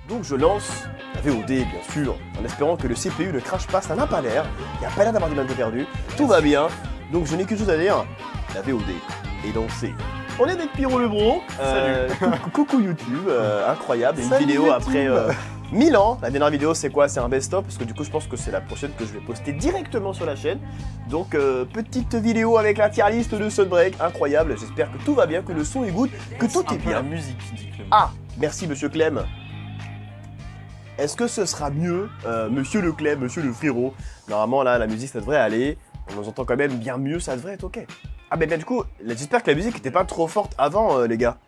Donc je lance la VOD bien sûr, en espérant que le CPU ne crache pas, ça n'a pas l'air, il n'y a pas l'air d'avoir du mal de perdu, tout va bien, donc je n'ai qu'une chose à dire, la VOD est lancée. On est avec Pierrot Lebron, coucou YouTube, incroyable, une Salut vidéo YouTube. après 1000 ans. La dernière vidéo c'est quoi? C'est un best-of, parce que du coup je pense que c'est la prochaine que je vais poster directement sur la chaîne. Donc petite vidéo avec la tier list de Sunbreak, incroyable, j'espère que tout va bien, que le son est good, que tout est bien. La musique, dit Clément. Ah, merci Monsieur Clem. Est-ce que ce sera mieux, Monsieur le Clem, Monsieur le Frérot? Normalement là la musique ça devrait aller, on nous entend quand même bien mieux, ça devrait être ok. Ah ben du coup, j'espère que la musique n'était pas trop forte avant les gars.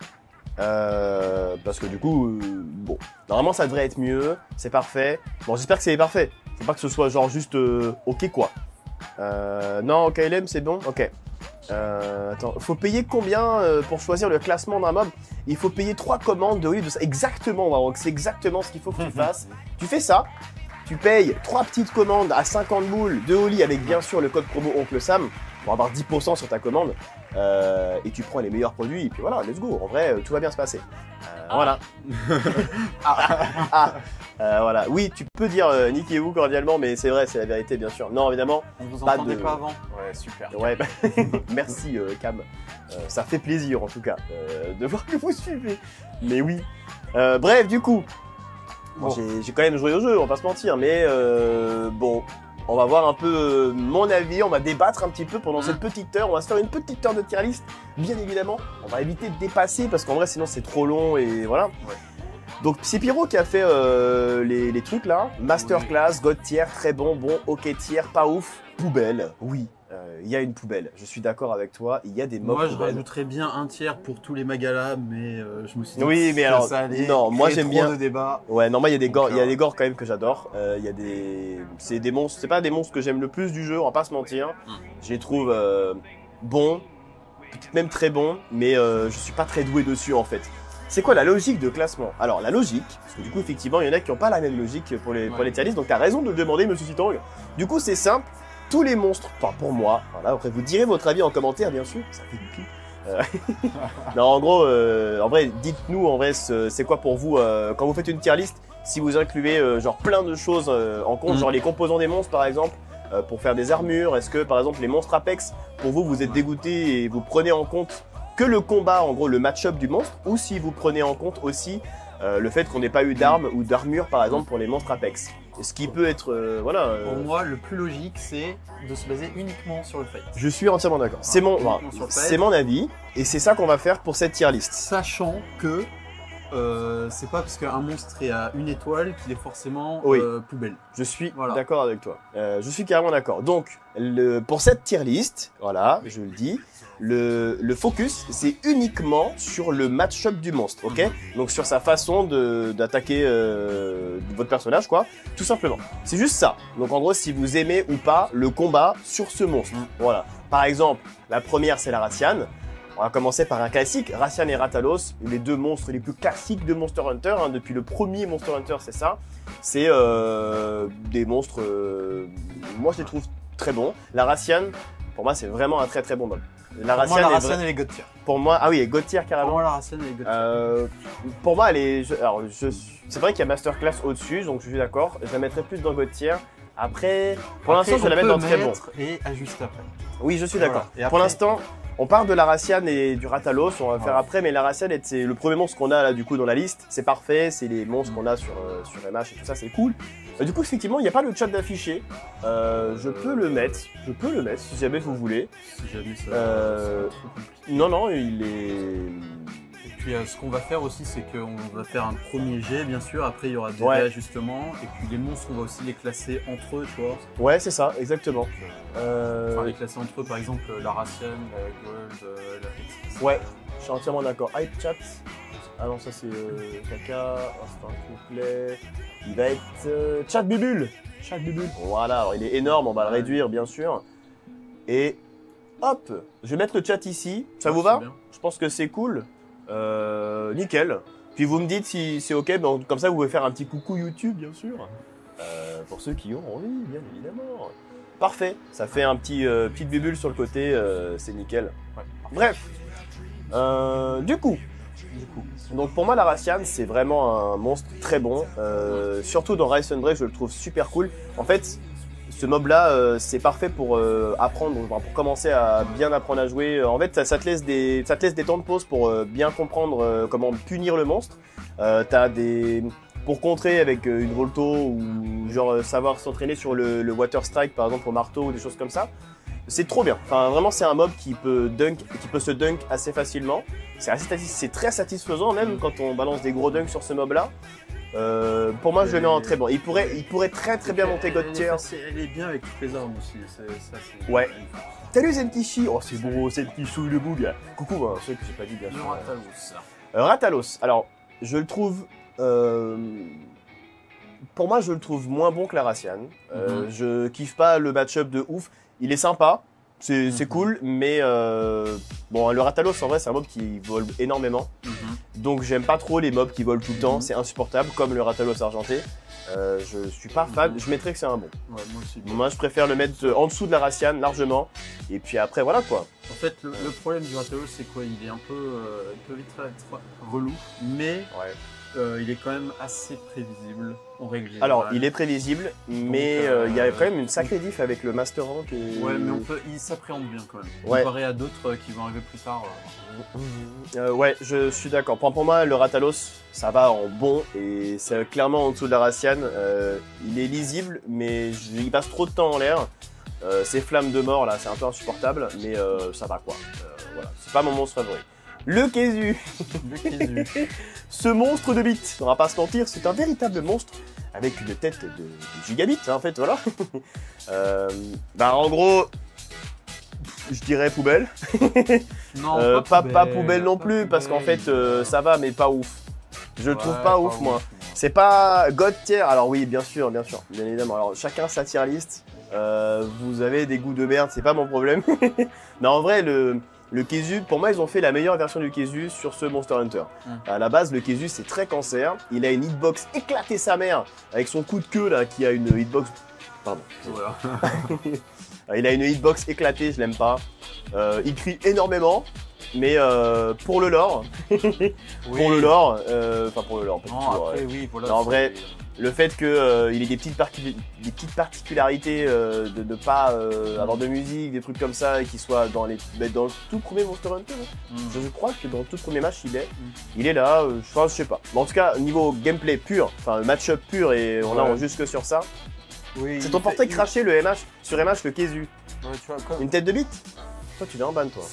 Parce que du coup, bon, normalement ça devrait être mieux, c'est parfait. Bon, j'espère que c'est parfait. Faut pas que ce soit genre juste ok quoi. Non, KLM c'est bon, ok. Attends, faut payer combien pour choisir le classement d'un mob? Il faut payer 3 commandes de Oli de ça. Exactement, Warrock, c'est exactement ce qu'il faut que tu fasses. Tu fais ça, tu payes 3 petites commandes à 50 boules de Oli avec bien sûr le code promo Oncle Sam pour avoir 10% sur ta commande. Et tu prends les meilleurs produits et puis voilà, let's go. En vrai, tout va bien se passer. Voilà. Voilà. Oui, tu peux dire niquez-vous cordialement, mais c'est vrai, c'est la vérité, bien sûr. Non, évidemment. On vous pas entendait de- pas avant? Ouais, super. Ouais, bah, merci Cam. Ça fait plaisir en tout cas de voir que vous suivez. Mais oui. Bref, du coup, Bon. j'ai quand même joué au jeu, on va pas se mentir, mais bon, on va voir un peu mon avis, on va débattre un petit peu pendant cette petite heure, on va se faire une petite heure de tier list, bien évidemment. On va éviter de dépasser parce qu'en vrai sinon c'est trop long et voilà. Ouais. Donc c'est Pierrot qui a fait les trucs là, masterclass, god tier, très bon, bon, ok tier, pas ouf, poubelle, oui. Il y a une poubelle, je suis d'accord avec toi, il y a des mobs Moi, je poubelles. rajouterais bien un tiers pour tous les Magalas, mais je me suis dit Oui, mais que alors, ça allait non, moi, créer j'aime trop bien- de débats. Ouais, non, moi il y a des Donc, gores, il y a des gores quand même que j'adore. Il y a c'est des monstres, c'est pas des monstres que j'aime le plus du jeu, on va pas se mentir. Je les trouve bons, peut-être même très bons, mais je suis pas très doué dessus en fait. C'est quoi la logique de classement? Alors la logique, parce que du coup effectivement il y en a qui ont pas la même logique pour les tier lists, donc t'as raison de le demander Monsieur Citang. Du coup c'est simple, tous les monstres, enfin pour moi, voilà, après vous direz votre avis en commentaire bien sûr, ça fait du cul. Non, en gros, en vrai, dites-nous en vrai, c'est quoi pour vous quand vous faites une tier list, si vous incluez genre plein de choses en compte, genre les composants des monstres par exemple, pour faire des armures. Est-ce que par exemple les monstres Apex, pour vous, vous êtes dégoûté et vous prenez en compte que le combat, en gros le match-up du monstre, ou si vous prenez en compte aussi le fait qu'on n'ait pas eu d'armes ou d'armure par exemple pour les monstres Apex. Ce qui peut être, voilà. Pour moi, le plus logique, c'est de se baser uniquement sur le fight. Je suis entièrement d'accord. C'est mon, uniquement voilà, sur le c'est fight. mon avis et c'est ça qu'on va faire pour cette tier list. Sachant que c'est pas parce qu'un monstre est à 1 étoile qu'il est forcément Oui. poubelle. Je suis Voilà. d'accord avec toi. Je suis carrément d'accord. Donc, pour cette tier list, voilà, je le dis, le focus, c'est uniquement sur le match-up du monstre, ok? Donc, sur sa façon d'attaquer votre personnage, quoi, tout simplement. C'est juste ça. Donc, en gros, si vous aimez ou pas le combat sur ce monstre, voilà. Par exemple, la première, c'est la Rathian. On va commencer par un classique, Rathian et Rathalos, les deux monstres les plus classiques de Monster Hunter, hein, depuis le premier Monster Hunter, c'est ça. C'est des monstres, moi je les trouve très bons. La Rathian, pour moi c'est vraiment un très très bon mob. La Pour moi, la est Rathian, elle est god tier. pour moi, ah oui, et God tier Pour carrément. moi, la Rathian, elle est god tier. Pour moi, elle est, c'est vrai qu'il y a Masterclass au-dessus, donc je suis d'accord. Je la mettrais plus dans God tier. Après, pour l'instant, je vais la mettre dans très bon. Et ajuster après. Oui, je suis Voilà. d'accord. Et Pour après- l'instant, on parle de la Rathian et du Rathalos, on va faire après, mais la Rathian, c'est le premier monstre qu'on a là du coup dans la liste. C'est parfait, c'est les monstres qu'on a sur MH et tout ça, c'est cool. Du coup, effectivement, il n'y a pas le chat d'affiché. Je peux le mettre si jamais vous voulez. Si jamais ça. Euh, c'est trop compliqué. Non, il est. Et puis ce qu'on va faire aussi, c'est qu'on va faire un premier jet, bien sûr. Après, il y aura des Ouais. réajustements. Et puis les monstres, on va aussi les classer entre eux, tu vois. Ouais, c'est ça, exactement. Enfin, les classer entre eux, par exemple, la Rathian, la Gold, la Pixis. Ouais, je suis entièrement d'accord. Hype chat. Ah non, ça c'est caca. Instant couplet. Il va être chat bubule. Chat bubule. Voilà, alors il est énorme, on va le Ouais. réduire bien sûr. Et hop, je vais mettre le chat ici. Ça Ouais, vous c'est va? bien. Je pense que c'est cool. Nickel. Puis vous me dites si c'est ok, donc comme ça vous pouvez faire un petit coucou YouTube bien sûr. Pour ceux qui ont envie, bien évidemment. Parfait, ça fait un petit petite bubule sur le côté, c'est nickel. Ouais. Bref, du coup, du coup. Donc pour moi, la Racian, c'est vraiment un monstre très bon. Surtout dans Rise and Break, je le trouve super cool. En fait, ce mob-là, c'est parfait pour apprendre, pour commencer à bien apprendre à jouer. En fait, ça te laisse des temps de pause pour bien comprendre comment punir le monstre. T'as des... Pour contrer avec une Volto ou genre savoir s'entraîner sur le Water Strike par exemple au marteau ou des choses comme ça. C'est trop bien. Enfin, vraiment, c'est un mob qui peut se dunk assez facilement. C'est très satisfaisant même quand on balance des gros dunks sur ce mob-là. Pour moi, je le mets en très bon. Il pourrait très bien monter God Tier. Elle est bien avec toutes les armes aussi. Ouais. Salut Zenkishi. Oh, c'est beau, Zenkishi le boug. Coucou, hein, ceux que j'ai pas dit bien sûr. Ratalos. Alors, je le trouve. Pour moi, je le trouve moins bon que la Racian. Je kiffe pas le match-up de ouf. Il est sympa, c'est cool, mais bon, le Ratalos en vrai, c'est un mob qui vole énormément. Donc, j'aime pas trop les mobs qui volent tout le temps. C'est insupportable, comme le Ratalos argenté. Je suis pas fan. Je mettrais que c'est un bon. Ouais, moi aussi. Moi, je préfère le mettre en dessous de la Racian largement. Et puis après, voilà quoi. En fait, le problème du Ratalos, c'est quoi? Il est un peu, il peut vite être relou, mais il est quand même assez prévisible en règle générale. Alors, il est prévisible, mais il y a quand même une sacrée diff avec le Master Rank. Ouais, mais il s'appréhende bien quand même. Ouais. Comparé à d'autres qui vont arriver plus tard. Ouais, je suis d'accord. Pour moi, le Ratalos, ça va en bon et c'est clairement en dessous de la Racian. Il est lisible, mais il passe trop de temps en l'air. Ces flammes de mort là, c'est un peu insupportable, mais ça va quoi. Voilà, c'est pas mon monstre favori. Le Kezu. Ce monstre de bits, on va pas se mentir, c'est un véritable monstre avec une tête de gigabit, hein, en fait, voilà. En gros, je dirais poubelle. Non, pas poubelle non plus, parce qu'en fait, ça va, mais pas ouf. Je le trouve pas ouf, moi. C'est pas God Tier, alors oui, bien sûr, bien évidemment. Alors, chacun sa tier list. Vous avez des goûts de merde, c'est pas mon problème. Non, en vrai, le Kezu, pour moi, ils ont fait la meilleure version du Kezu sur ce Monster Hunter. À la base, le Kezu, c'est très cancer. Il a une hitbox éclatée sa mère, avec son coup de queue, là, qui a une hitbox... Pardon. Voilà. Il a une hitbox éclatée, je l'aime pas. Il crie énormément, mais pour le lore... Pour le lore... Enfin, pour le lore, pas non, toujours, après, oui, voilà. Non, en vrai... Le fait qu'il ait des petites particularités de ne pas avoir de musique, des trucs comme ça, et qu'il soit dans le tout premier Monster Hunter. Je crois que dans le tout premier match, il est là, je sais pas. Mais en tout cas, niveau gameplay pur, enfin match-up pur, et on a juste que sur ça. Oui, c'est ton portrait craché le MH, sur MH le Kezu. Ouais, tu vois, comme... Une tête de bite. Toi, tu l'as en ban, toi.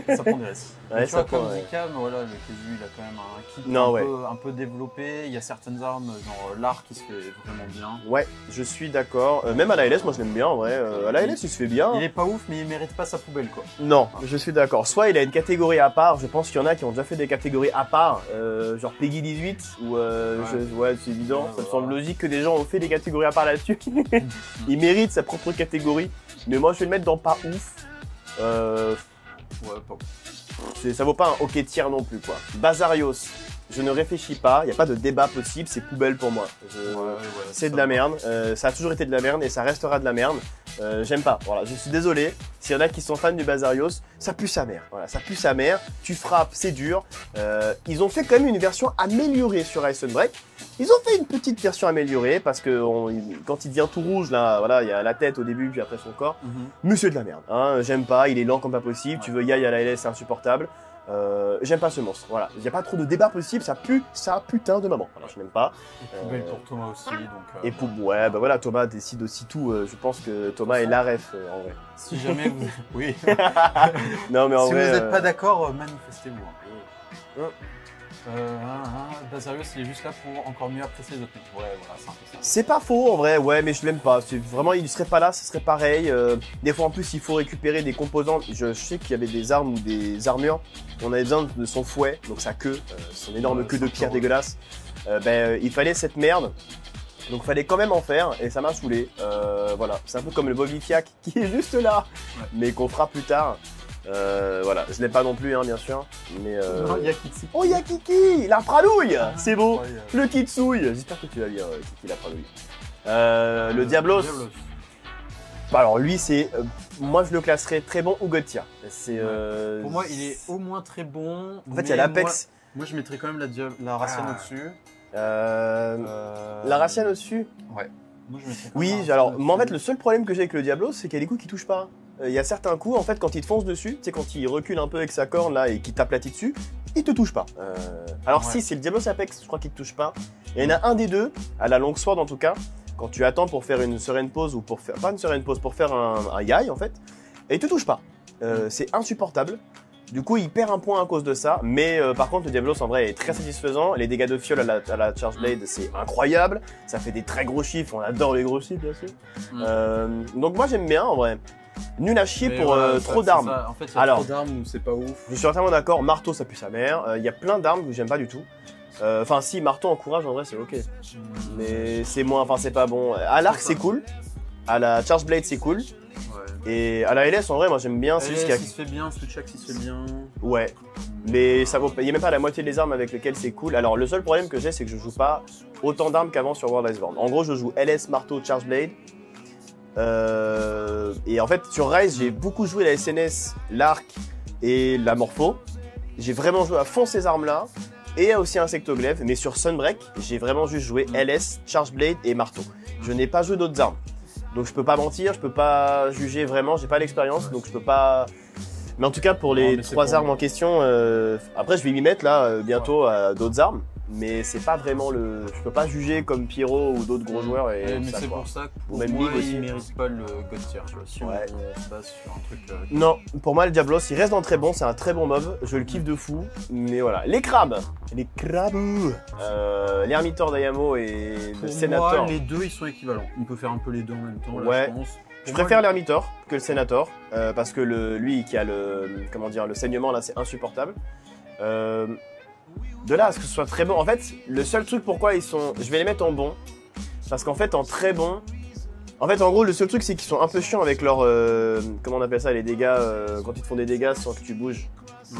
Ça prend des risques. Ouais, tu vois, comme Zika, voilà, le Kezu, il a quand même un kit un peu développé. Il y a certaines armes, genre l'arc, qui se fait vraiment bien. Ouais, je suis d'accord. Même à la LS, moi, je l'aime bien, en vrai. À la LS, il se fait bien. Il est pas ouf, mais il mérite pas sa poubelle, quoi. Non, je suis d'accord. Soit il a une catégorie à part. Je pense qu'il y en a qui ont déjà fait des catégories à part, genre Peggy 18, ou c'est évident. Ça me semble logique que des gens ont fait des catégories à part là-dessus. Il mérite sa propre catégorie. Mais moi, je vais le mettre dans pas ouf. Ouais, pas ouf. Ça vaut pas un hockey tiers non plus, quoi. Bazarios, je ne réfléchis pas, il n'y a pas de débat possible, c'est poubelle pour moi. C'est de la merde, ça a toujours été de la merde et ça restera de la merde. J'aime pas, voilà, je suis désolé. S'il y en a qui sont fans du Bazarios, ça pue sa mère. Voilà, ça pue sa mère, tu frappes, c'est dur. Ils ont fait quand même une version améliorée sur Ice and Break. Ils ont fait une petite version améliorée parce que quand il devient tout rouge, là, voilà, il y a la tête au début puis après son corps. Mais c'est de la merde, hein, j'aime pas, il est lent comme pas possible. Tu veux Yai à la LS, c'est insupportable. J'aime pas ce monstre, voilà. Il n'y a pas trop de débat possible, ça pue sa putain de maman. Voilà, je n'aime pas. Et poubelle pour Thomas aussi, donc... ouais, bah voilà, Thomas décide aussi tout. Je pense que Thomas est la ref, en vrai. Si jamais vous... Oui. Non, mais en si vrai... vous n'êtes pas d'accord, manifestez-vous. Bazarios, il est juste là pour encore mieux apprécier les autres. Ouais, voilà, c'est un peu ça. C'est pas faux en vrai, ouais, mais je l'aime pas. Vraiment, il serait pas là, ce serait pareil. Des fois en plus, il faut récupérer des composants. Je sais qu'il y avait des armes ou des armures. On avait besoin de son fouet, donc sa queue, son énorme queue de pierre dégueulasse. Il fallait cette merde. Donc fallait quand même en faire et ça m'a saoulé. Voilà, c'est un peu comme le Bobby Fiac qui est juste là, mais qu'on fera plus tard. Voilà, je l'ai pas non plus, hein, bien sûr. Mais non, Yakiki. Oh, Yakiki, la pralouille, c'est beau. Le Kitsouille, j'espère que tu vas lire Kiki la pralouille. Le Diablos. Bah, alors lui, c'est, moi je le classerais très bon ou God Tier. Pour moi, il est au moins très bon. En fait, il y a l'Apex. Moi, je mettrais quand même la Raciane au-dessus. La Raciane au-dessus. Ouais. Moi, je mettrais Oui, alors moi en fait le seul problème que j'ai avec le Diablo c'est qu'il y a des coups qui touchent pas. Il y a certains coups en fait quand il te fonce dessus, tu sais quand il recule un peu avec sa corne là et qu'il t'aplatit dessus, il te touche pas. Alors si c'est le Diablo Apex, je crois qu'il te touche pas. Il y en a un des deux, à la longue sword en tout cas, quand tu attends pour faire une sereine pause ou pour faire, pas une sereine pause, pour faire un yai en fait, et il te touche pas. C'est insupportable. Du coup, il perd un point à cause de ça, mais par contre, le Diablos en vrai est très satisfaisant. Les dégâts de fiole à la Charge Blade, c'est incroyable. Ça fait des très gros chiffres, on adore les gros chiffres, bien sûr. Donc moi, j'aime bien en vrai. Nul à chier pour trop d'armes. En fait, il y a trop d'armes où c'est pas ouf. Je suis entièrement d'accord, marteau, ça pue sa mère. Il y a plein d'armes que j'aime pas du tout. Enfin, si, marteau en courage, en vrai, c'est ok. Mais c'est moins, enfin, c'est pas bon. À l'arc, c'est cool. À la Charge Blade, c'est cool. Et à la LS, en vrai, moi j'aime bien. C'est juste qu'il se fait bien, Switchax il se fait bien. Ouais, mais ça vaut, il n'y a même pas la moitié des armes avec lesquelles c'est cool. Alors, le seul problème que j'ai, c'est que je joue pas autant d'armes qu'avant sur World Iceborne. En gros, je joue LS, marteau, Charge Blade. Et en fait, sur Rise, j'ai beaucoup joué la SNS, l'arc et la morpho. J'ai vraiment joué à fond ces armes-là. Et aussi Insectoglaive. Mais sur Sunbreak, j'ai vraiment juste joué LS, Charge Blade et marteau. Je n'ai pas joué d'autres armes. Donc je peux pas mentir, je peux pas juger vraiment, j'ai pas l'expérience, donc je peux pas... Mais en tout cas pour les trois armes en question, après je vais m'y mettre là bientôt à d'autres armes, mais c'est pas vraiment le... Je peux pas juger comme Pyro ou d'autres gros joueurs et mais ça, c'est pour ça que pour même moi aussi. il mérite pas le God tier, tu vois, si on se base sur un truc... Non, pour moi le Diablos il reste dans le très bon, c'est un très bon mob, je le kiffe de fou, mais voilà. Les crabes, l'Hermitor d'Ayamo et le Sénator. Pour moi les deux ils sont équivalents, on peut faire un peu les deux en même temps là, je pense. Je préfère l'Hermitor que le Sénator, parce que lui qui a le, comment dire, le saignement là c'est insupportable. De là à ce que ce soit très bon, en fait le seul truc pourquoi ils sont, je vais les mettre en bon, parce qu'en fait en très bon, en fait en gros le seul truc c'est qu'ils sont un peu chiants avec leur, comment on appelle ça, les dégâts, quand ils te font des dégâts sans que tu bouges.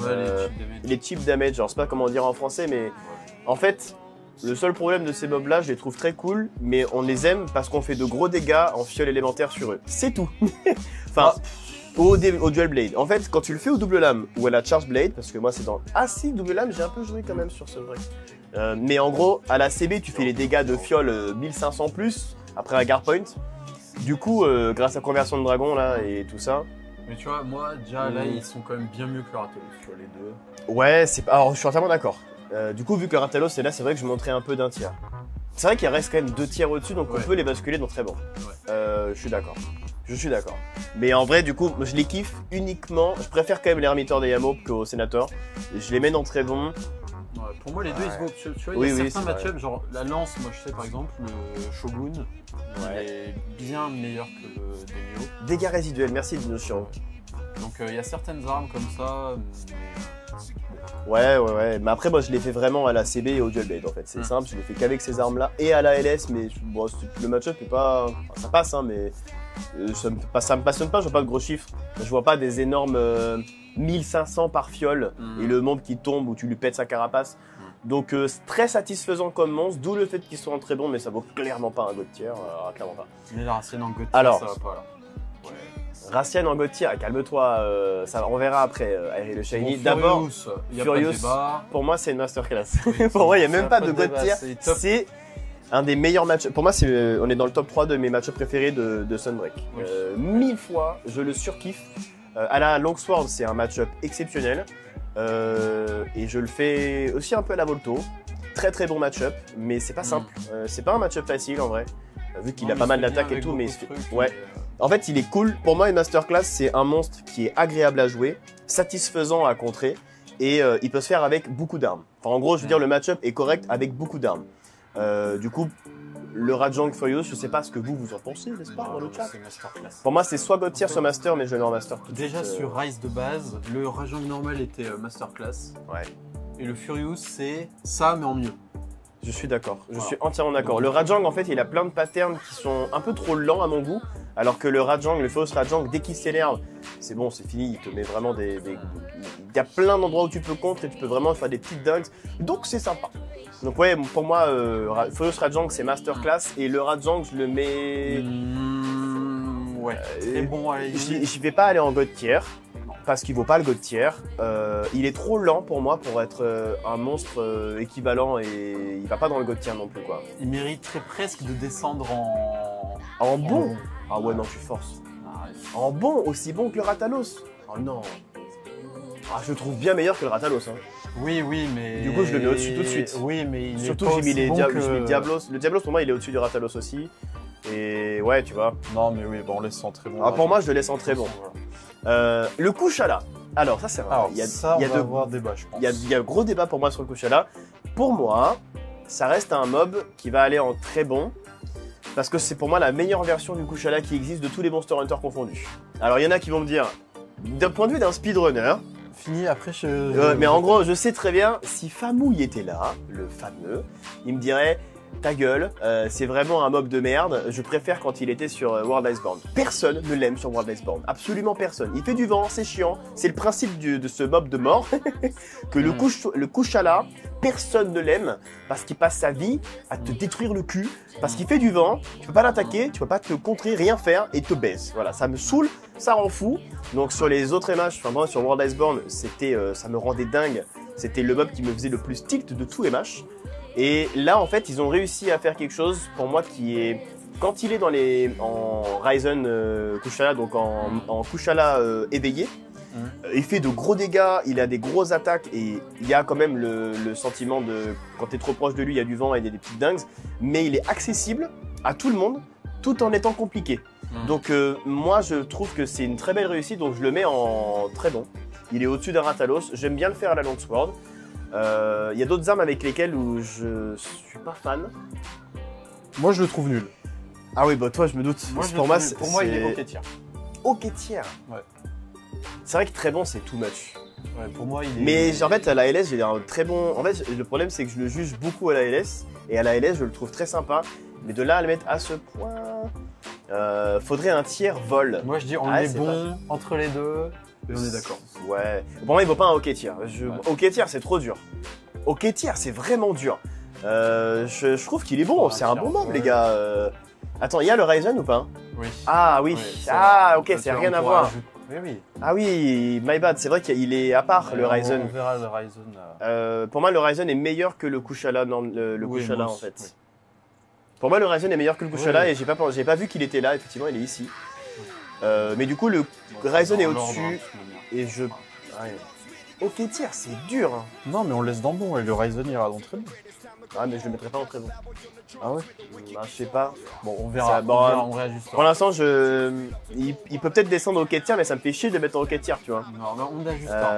Ouais, les chip damage, genre je sais pas comment dire en français, mais en fait le seul problème de ces mobs là, je les trouve très cool, mais on les aime parce qu'on fait de gros dégâts en fiole élémentaire sur eux. C'est tout. Enfin, au dual blade. En fait, quand tu le fais au double lame ou à la charge blade, parce que moi c'est dans... Ah si, double lame, j'ai un peu joué quand même sur ce break. Mais en gros, à la CB, tu fais les dégâts de fiole 1500 plus, après un guard point. Du coup, grâce à conversion de dragon là et tout ça... Mais tu vois, moi déjà là, ils sont quand même bien mieux que le Rathalos sur les deux. Ouais, c'est... Alors, je suis entièrement d'accord. Du coup, vu que Rathalos est là, c'est vrai que je monterai un peu d'un tiers. C'est vrai qu'il reste quand même 2 tiers au-dessus, donc on peut les basculer dans très bon. Je suis d'accord. Je suis d'accord. Mais en vrai, du coup, je les kiffe uniquement. Je préfère quand même l'Hermitor d'Ayamo qu'au Sénator. Je les mets dans très bon. Ouais, pour moi, les deux, ils se vaut. Tu vois, il y a certains match-ups, genre la lance, moi je sais par exemple, le Shogun, il est bien meilleur que le Demio. Dégâts résiduels, merci de nous sur. Donc il y a certaines armes comme ça. Ouais. Mais après, moi, je l'ai fait vraiment à la CB et au Dual Blade en fait. C'est simple, je l'ai fait qu'avec ces armes-là et à la LS, mais bon, le match-up est pas. Enfin, ça passe, hein, mais ça me passionne pas, je vois pas de gros chiffres. Je vois pas des énormes 1500 par fiole et le monde qui tombe ou tu lui pètes sa carapace. Donc, très satisfaisant comme monstre, d'où le fait qu'ils soient très bons, mais ça vaut clairement pas un God tier, clairement pas. Mais la Raciane en God tier, alors, ça va pas là. Raciane en God tier, calme-toi, on verra après, Airi le Shiny. Bon, D'abord, Furious, pour moi c'est une masterclass. Pour moi il n'y a même pas de God tier, c'est un des meilleurs matchs. Pour moi on est dans le top 3 de mes matchs préférés de Sunbreak. 1000 fois, je le surkiffe. À la Longsword c'est un match-up exceptionnel. Et je le fais aussi un peu à la Volto. Très très bon match-up, mais c'est pas simple. C'est pas un match-up facile en vrai. Vu qu'il a pas mal d'attaques et tout, mais ouais. En fait, il est cool. Pour moi, une masterclass, c'est un monstre qui est agréable à jouer, satisfaisant à contrer, et il peut se faire avec beaucoup d'armes. Enfin, en gros, je veux dire, le match-up est correct avec beaucoup d'armes. Du coup, le Rajang Furious, je sais pas ce que vous en pensez, n'est-ce pas, dans le chat. Pour moi, c'est soit God tier, soit master, mais je le mets en master. Déjà, sur Rise de base, le Rajang normal était masterclass. Ouais. Et le Furious, c'est ça, mais en mieux. Je suis d'accord, je suis entièrement d'accord. Le Rajang, en fait, il a plein de patterns qui sont un peu trop lents à mon goût, alors que le Rajang, le Furious Rajang, dès qu'il s'énerve, c'est bon, c'est fini, il te met vraiment il y a plein d'endroits où tu peux contre et tu peux vraiment faire des petites dingues, donc c'est sympa. Donc ouais, pour moi, Furious Rajang, c'est masterclass, et le Rajang, je le mets... Ouais, c'est bon, allez. Je vais pas aller en God tier, parce qu'il vaut pas le God tier. Il est trop lent pour moi pour être un monstre équivalent et il va pas dans le God tier non plus quoi. Il mériterait presque de descendre en bon. Ah ouais non tu forces. En bon, aussi bon que le Rathalos. Oh non. Ah je le trouve bien meilleur que le Rathalos. Hein. Oui, mais... Du coup je le mets au-dessus tout de suite. Oui, mais il surtout est pas j'ai mis, aussi bon que... j'ai mis Diablos. Le Diablos pour moi il est au-dessus du Rathalos aussi. Et ouais tu vois. Non mais oui, bon, on laisse en très bon. Ah, pour moi je le laisse en très bon. Le Kushala. Alors ça c'est vrai. Alors, il y a avoir débat, je pense. Il y a un gros débat pour moi sur le Kushala. Pour moi, ça reste un mob qui va aller en très bon. Parce que c'est pour moi la meilleure version du Kushala qui existe de tous les Monster Hunter confondus. Alors il y en a qui vont me dire, d'un point de vue d'un speedrunner... Fini, après je... mais en gros, je sais très bien, si Famouille était là, le fameux, il me dirait... Ta gueule, c'est vraiment un mob de merde. Je préfère quand il était sur World Iceborne. Personne ne l'aime sur World Iceborne. Absolument personne. Il fait du vent, c'est chiant. C'est le principe de ce mob de mort. Que le Kushala, personne ne l'aime parce qu'il passe sa vie à te détruire le cul. Parce qu'il fait du vent, tu peux pas l'attaquer, tu peux pas te contrer, rien faire et te baise. Voilà, ça me saoule, ça rend fou. Donc sur les autres MH, enfin moi sur World Iceborne, c'était, ça me rendait dingue. C'était le mob qui me faisait le plus tilt de tous MH. Et là, en fait, ils ont réussi à faire quelque chose pour moi qui est... Quand il est en Ryzen Kushala, donc en Kushala éveillé, il fait de gros dégâts, il a des grosses attaques et il y a quand même le sentiment de... Quand tu es trop proche de lui, il y a du vent et des petites dingues. Mais il est accessible à tout le monde, tout en étant compliqué. Donc moi, je trouve que c'est une très belle réussite, donc je le mets en très bon. Il est au-dessus d'un Rathalos. J'aime bien le faire à la Longsword. Il y a d'autres armes avec lesquelles où je suis pas fan. Moi je le trouve nul. Ah oui bah toi je me doute. Pour moi il est ok tier. Ok tier. Ouais. C'est vrai que très bon c'est too much. Ouais, pour moi il est... Mais en fait à la LS j'ai un très bon... En fait le problème c'est que je le juge beaucoup à la LS. Et à la LS je le trouve très sympa. Mais de là à le mettre à ce point... faudrait un tiers vol. Moi je dis on est bon entre les deux. Et on est d'accord. Ouais. Pour moi, il vaut pas un hockey tier. Hockey tier, c'est trop dur. Hockey tier, c'est vraiment dur. Je trouve qu'il est bon. C'est un bon mob, les gars. Attends, il y a le Ryzen ou pas? Oui. Ah oui. Ok, c'est rien à voir. Oui. Ah oui, my bad. C'est vrai qu'il est à part, le Ryzen. On verra le Ryzen. Pour moi, le Ryzen est meilleur que le Kushala, Kushala en fait. Oui. Pour moi, le Ryzen est meilleur que le Kushala et j'ai pas vu qu'il était là. Effectivement, il est ici. Mais du coup, le Ryzen est au-dessus et je... Ok tier, c'est dur. Hein. Non, mais on laisse dans bon et le Ryzen ira dans très bon. Ah, mais je le mettrai pas en très bon. Ah ouais? Bah, je sais pas. Bon, on verra. On réajustera. Pour l'instant, il peut peut-être descendre au ok tier, mais ça me fait chier de le mettre en ok tier, tu vois. Non, on ajustera.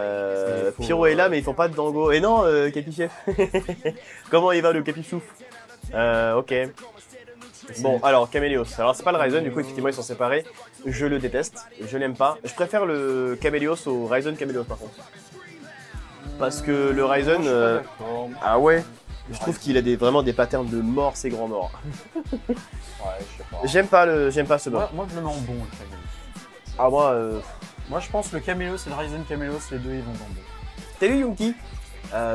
Pyro est là, mais ils font pas de dango. Et non, Capichef. Comment il va, le Capichouf? Ok. Bon, alors, Caméléos. Alors, c'est pas le Ryzen, du coup, effectivement, ils sont séparés. Je le déteste, je l'aime pas. Je préfère le Caméléos au Ryzen Caméléos, par contre. Parce que le Ryzen... Ah ouais? Je trouve qu'il a vraiment des patterns de mort, c'est grand mort. Ouais, je sais pas. J'aime pas ce mort. Moi, je le mets en bon, le Caméléos. Ah, moi, je pense que le Caméléos et le Ryzen Caméléos, les deux, ils vont dans bon. Salut Yunki.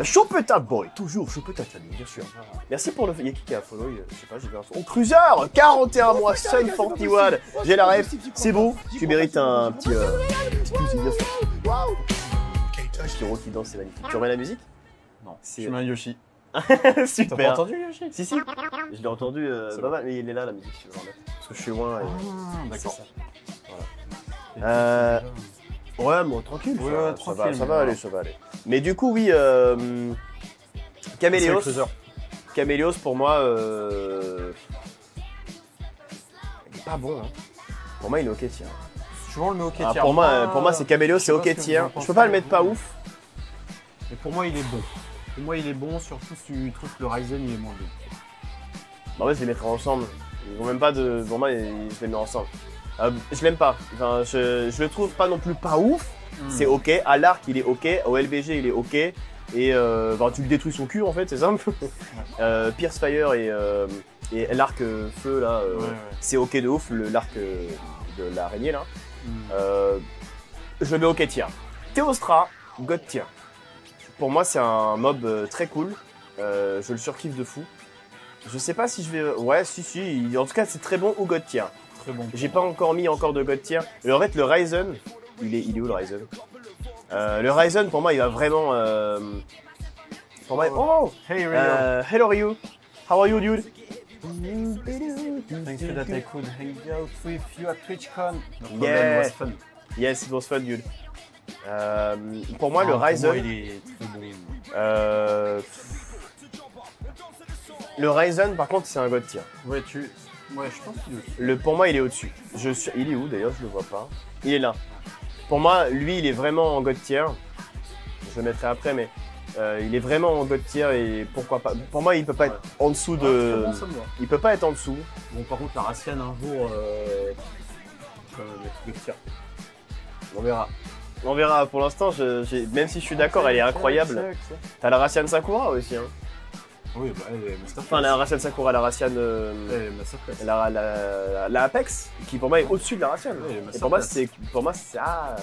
Chopeta Boy, toujours Chopeta famille, bien sûr. Merci pour le... Il y a qui a follow, je sais pas, j'ai vu un follow. Cruiser, 41 mois, Sun 41, j'ai la ref, c'est beau, tu mérites un petit... Excusez, bien sûr. Kiro qui danse, c'est magnifique. Tu remets la musique? Non, je mets un Yoshi. Super. T'as pas entendu Yoshi? Si, je l'ai entendu, mais il est là la musique, si tu veux remettre. Parce que je suis loin. D'accord. Voilà. Ouais, bon, tranquille, ça va aller. Mais du coup, oui, Caméléos, pour moi, il est pas bon. Hein. Pour moi, il est ok tier. Souvent, on le met ok tier. Pour moi, c'est Caméléos, c'est ok tier. Je peux pas le mettre pas ouf. Mais pour moi, il est bon. Pour moi, il est bon, surtout si tu trouves que le Ryzen, il est moins bon. Bah ouais, je les mettrai ensemble. Ils vont même pas de... Pour moi, je les mets ensemble. Je l'aime pas. Enfin, je le trouve pas non plus pas ouf. C'est ok. À l'arc, il est ok. Au LBG, il est ok. Et tu lui détruis son cul en fait, c'est simple. Pierce Fire et l'arc feu là, c'est ok de ouf. L'arc de l'araignée là. Je le mets ok tier. Théostra, God tier. Pour moi, c'est un mob très cool. Je le surkiffe de fou. Je sais pas si je vais... Ouais, si. En tout cas, c'est très bon ou God tier. Très bon. J'ai pas encore mis de God tier. Et en fait, le Ryzen, il est où le Ryzen? Le Ryzen, pour moi, il va vraiment... pour moi, oh! Hey Rio. Hello Ryu. How are you, dude? Thank you that I could hang out with you at TwitchCon. No problem, Yeah. it was fun. Yes, it was fun, dude. Pour moi, le Pour Ryzen... moi, il est très bon. Le Ryzen, par contre, c'est un god tier. Ouais, je pense qu'il est au-dessus. Pour moi, il est au-dessus. Il est où d'ailleurs? Je le vois pas. Il est là. Pour moi, lui, il est vraiment en god tier. Je le mettrai après, mais il est vraiment en god tier et pourquoi pas. Pour moi, il peut pas être en dessous de. Bon, ça me va. Il peut pas être en dessous. Bon, par contre, la Racian, un jour, quand même mettre le tir. On verra. On verra. Pour l'instant, même si je suis d'accord, elle est incroyable. T'as la Racian Sakura aussi. Hein. Oui, bah, Masterclass. Enfin, la Racian Sakura, la Racian. Masterclass. La Apex, qui pour moi est au-dessus de la Racian. Oui, Et pour moi, c'est. Ah,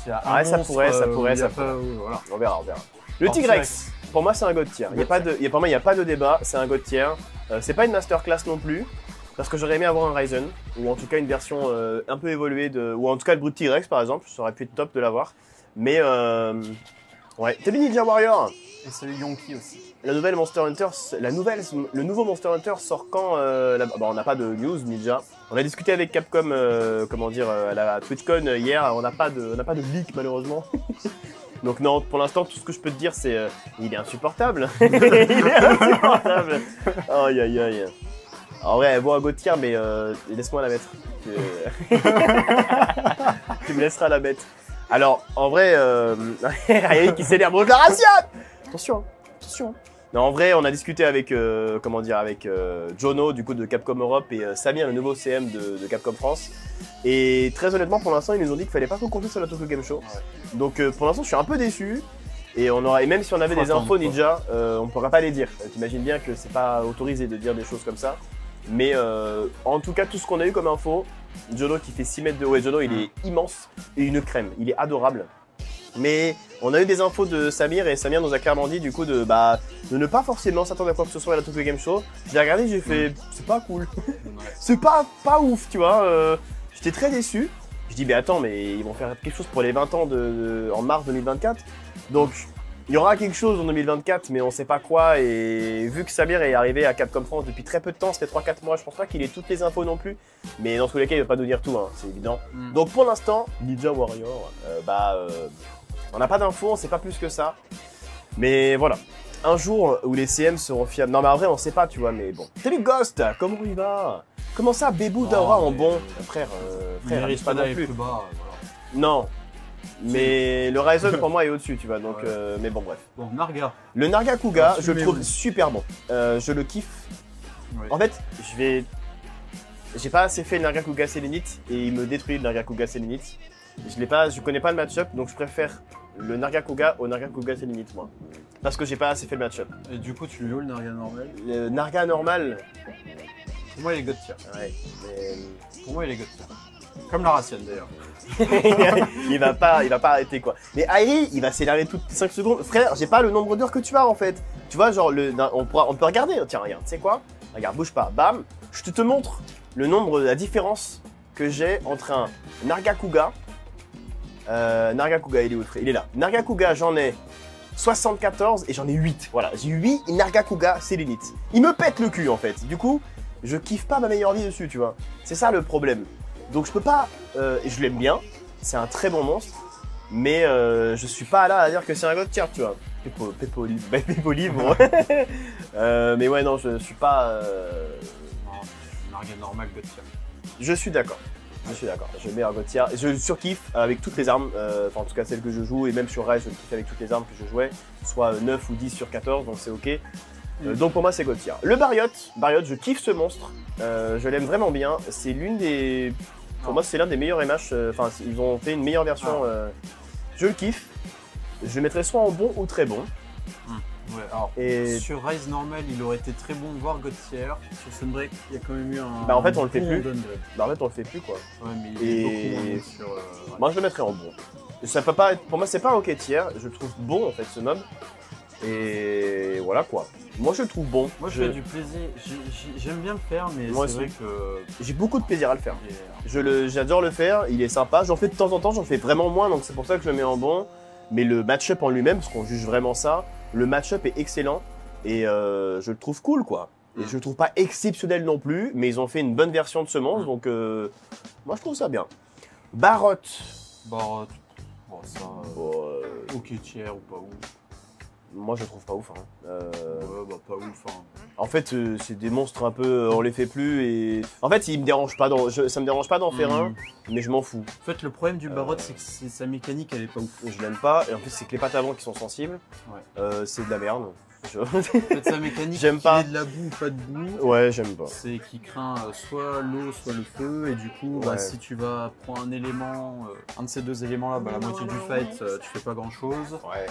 Ouais, ça pourrait. Voilà. On verra. Le Tigrex, pour moi, c'est un god tier. Pour moi, il n'y a pas de débat, c'est un god tier. C'est pas une masterclass non plus, parce que j'aurais aimé avoir un Ryzen, ou en tout cas une version un peu évoluée, ou en tout cas le Brute Tigrex par exemple, ça aurait pu être top de l'avoir. Mais ouais, Tebi Ninja Warrior. Et celui Yonki aussi. La nouvelle Monster Hunter, le nouveau Monster Hunter sort quand on n'a pas de news Ninja. On a discuté avec Capcom, à la TwitchCon hier. On n'a pas de leak malheureusement. Donc non, pour l'instant, tout ce que je peux te dire, c'est il est insupportable. Il est insupportable. Aïe aïe aïe. En vrai, elle vaut un god tier, mais laisse-moi la mettre. Tu me laisseras la mettre. Alors, en vrai, Ryan qui s'énerve de la Racian. Attention. Non, en vrai, on a discuté avec, Jono, du coup, de Capcom Europe, et Samir, le nouveau CM de Capcom France. Et très honnêtement, pour l'instant, ils nous ont dit qu'il fallait pas qu'on compte sur la Tokyo Game Show. Ouais. Donc, pour l'instant, je suis un peu déçu. Et même si on avait des infos Ninja, on ne pourra pas les dire. T'imagines bien que c'est pas autorisé de dire des choses comme ça. Mais en tout cas, tout ce qu'on a eu comme info, Jono qui fait 6 mètres de haut, et Jono, il est immense et une crème. Il est adorable. Mais on a eu des infos de Samir et Samir nous a clairement dit du coup de ne pas forcément s'attendre à quoi que ce soit à la Tokyo Game Show. J'ai regardé, j'ai fait c'est pas cool. C'est pas ouf, tu vois. J'étais très déçu. Je dis mais attends, mais ils vont faire quelque chose pour les 20 ans en mars 2024. Donc il y aura quelque chose en 2024, mais on sait pas quoi. Et vu que Samir est arrivé à Capcom France depuis très peu de temps, c'était 3-4 mois, je pense pas qu'il ait toutes les infos non plus. Mais dans tous les cas, il va pas nous dire tout, hein, c'est évident. Donc pour l'instant, Ninja Warrior, on n'a pas d'infos, on sait pas plus que ça. Mais voilà. Un jour où les CM seront fiables. Non mais en vrai on sait pas, tu vois, mais bon. Salut Ghost, comment il va? Comment ça, Bébou Daura en bon? Frère, il pas non plus. Plus bas, voilà. Non. Mais le Ryzen pour moi est au-dessus, tu vois, donc mais bon bref. Bon, Narga. Le Narga Kuga, je le trouve super bon. Je le kiffe. Oui. En fait, j'ai pas assez fait le Narga Kuga Selenite et il me détruit le Narga Kuga Selenite. Je connais pas le match-up, donc je préfère le Narga Kuga au Narga Kuga Selenite, moi. Parce que j'ai pas assez fait le match-up. Et du coup, tu le veux le Narga normal? Le Narga normal. Pour moi, il est god tier. Ouais. Pour moi, il est god tier. Comme la Racian d'ailleurs. il va pas arrêter quoi. Mais Airi, il va s'énerver toutes les 5 secondes. Frère, j'ai pas le nombre d'heures que tu as en fait. Tu vois, genre, on peut regarder. Tiens, regarde, tu sais quoi? Regarde, bouge pas. Bam. Je te montre la différence que j'ai entre un Narga Kuga. Narga Kuga, il est où? Il est là. Narga Kuga, j'en ai 74 et j'en ai 8. Voilà, j'ai 8 Narga Kuga Selenite. Il me pète le cul en fait. Du coup, je kiffe pas ma meilleure vie dessus, tu vois. C'est ça le problème. Donc je peux pas, je l'aime bien, c'est un très bon monstre, mais je suis pas là à dire que c'est un god tier, tu vois. Pépolive, bon. Mais ouais, non, je suis pas... Non, Narga normal, god tier. Je suis d'accord. Je mets un god tier. Je surkiffe avec toutes les armes, enfin en tout cas celles que je joue, et même sur Rise, je le kiffe avec toutes les armes que je jouais, soit 9 ou 10 sur 14, donc c'est ok. Donc pour moi c'est god tier. Le Barriot, je kiffe ce monstre, je l'aime vraiment bien, c'est l'une des... Pour moi c'est l'un des meilleurs MH, enfin ils ont fait une meilleure version, je le kiffe. Je le mettrais soit en bon ou très bon. Ouais, alors, sur Rise normal, il aurait été très bon, voire god tier. Sur Sunbreak, il y a quand même eu un. Bah en fait, on le fait plus. Bah en fait, on le fait plus quoi. Ouais, mais il est beaucoup moins sur. Moi, je le mettrais en bon. Ça peut pas être... Pour moi, c'est pas un ok tier. Je le trouve bon en fait ce mob. Et voilà quoi. Moi je le trouve bon. Moi je fais du plaisir, j'aime bien le faire, mais c'est vrai que... J'ai beaucoup de plaisir à le faire. J'adore le faire, il est sympa. J'en fais de temps en temps, j'en fais vraiment moins, donc c'est pour ça que je le mets en bon. Mais le match-up en lui-même, parce qu'on juge vraiment ça, le match-up est excellent. Et je le trouve cool quoi. Et je le trouve pas exceptionnel non plus, mais ils ont fait une bonne version de semence, donc moi je trouve ça bien. Barotte. Bon ça... ok tiers ou pas ouf. Moi je le trouve pas ouf. Hein. Ouais, pas ouf. Hein. En fait, c'est des monstres un peu, on les fait plus et... En fait, ça me dérange pas d'en faire un, mais je m'en fous. En fait, le problème du Barotte, c'est que sa mécanique, elle est pas ouf. Je l'aime pas, et en plus, c'est que les pattes avant qui sont sensibles. Ouais. C'est de la merde. En fait, sa mécanique, j'aime pas. De la boue ou pas de boue. Ouais, j'aime pas. C'est qu'il craint soit l'eau, soit le feu, et du coup, bah, si tu vas prendre un élément, un de ces deux éléments-là, bah, la moitié du fight, tu fais pas grand-chose. Ouais.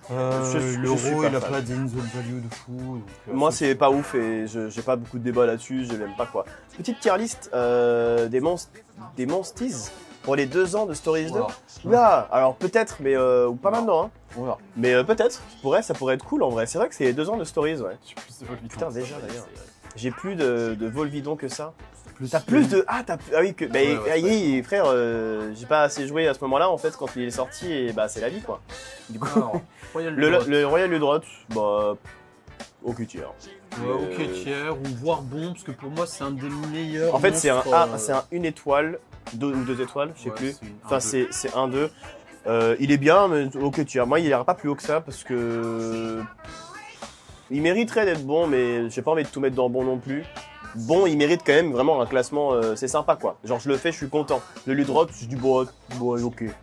L'euro, il a pas d'insole value de fou. Donc, moi, c'est pas ouf et j'ai pas beaucoup de débat là-dessus, je l'aime pas quoi. Petite tier list des monsties pour les 2 ans de Stories 2. Là, alors peut-être, mais ou pas maintenant. Hein. Voilà. Mais peut-être, ça pourrait être cool en vrai. C'est vrai que c'est les 2 ans de Stories, ouais. J'ai plus de Volvidon. Putain, déjà d'ailleurs. J'ai plus de Volvidon que ça. T'as plus de... Ah oui, que... Bah, frère, j'ai pas assez joué à ce moment-là, en fait, quand il est sorti, et bah c'est la vie, quoi. Du coup, alors, le Royal Ludrot, bah... ok tiers. Ouais, ok tiers, ou voire bon, parce que pour moi, c'est un des meilleurs. En fait, c'est un 1 étoile, ou 2 étoiles, je sais plus. Enfin, c'est 1-2. Il est bien, mais ok tiers. Moi, il ira pas plus haut que ça, parce que... Il mériterait d'être bon, mais j'ai pas envie de tout mettre dans bon non plus. Bon, il mérite quand même vraiment un classement, c'est sympa quoi. Genre je le fais, je suis content. Le Ludrot, je dis bon, ok. Ouais,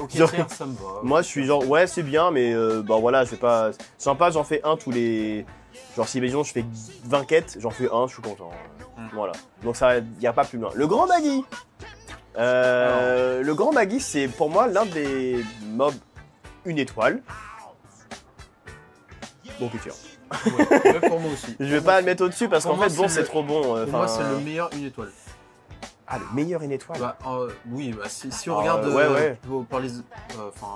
ok, genre, tiers, ça me va. Moi je suis genre, ouais c'est bien, mais bah voilà, je fais pas... Sympa, j'en fais un tous les... Genre si disons je fais 20 quêtes, j'en fais un, je suis content. Voilà. Donc ça, y a pas plus loin. Le Grand Baggy. Le Grand Baggy, c'est pour moi l'un des mobs 1 étoile. Bon, ok, tiens. Ouais, pour moi aussi. Je vais pas le mettre au-dessus parce qu'en fait, bon, c'est trop bon. Pour moi, c'est le meilleur 1 étoile. Ah, le meilleur 1 étoile. Bah, oui, bah, si on regarde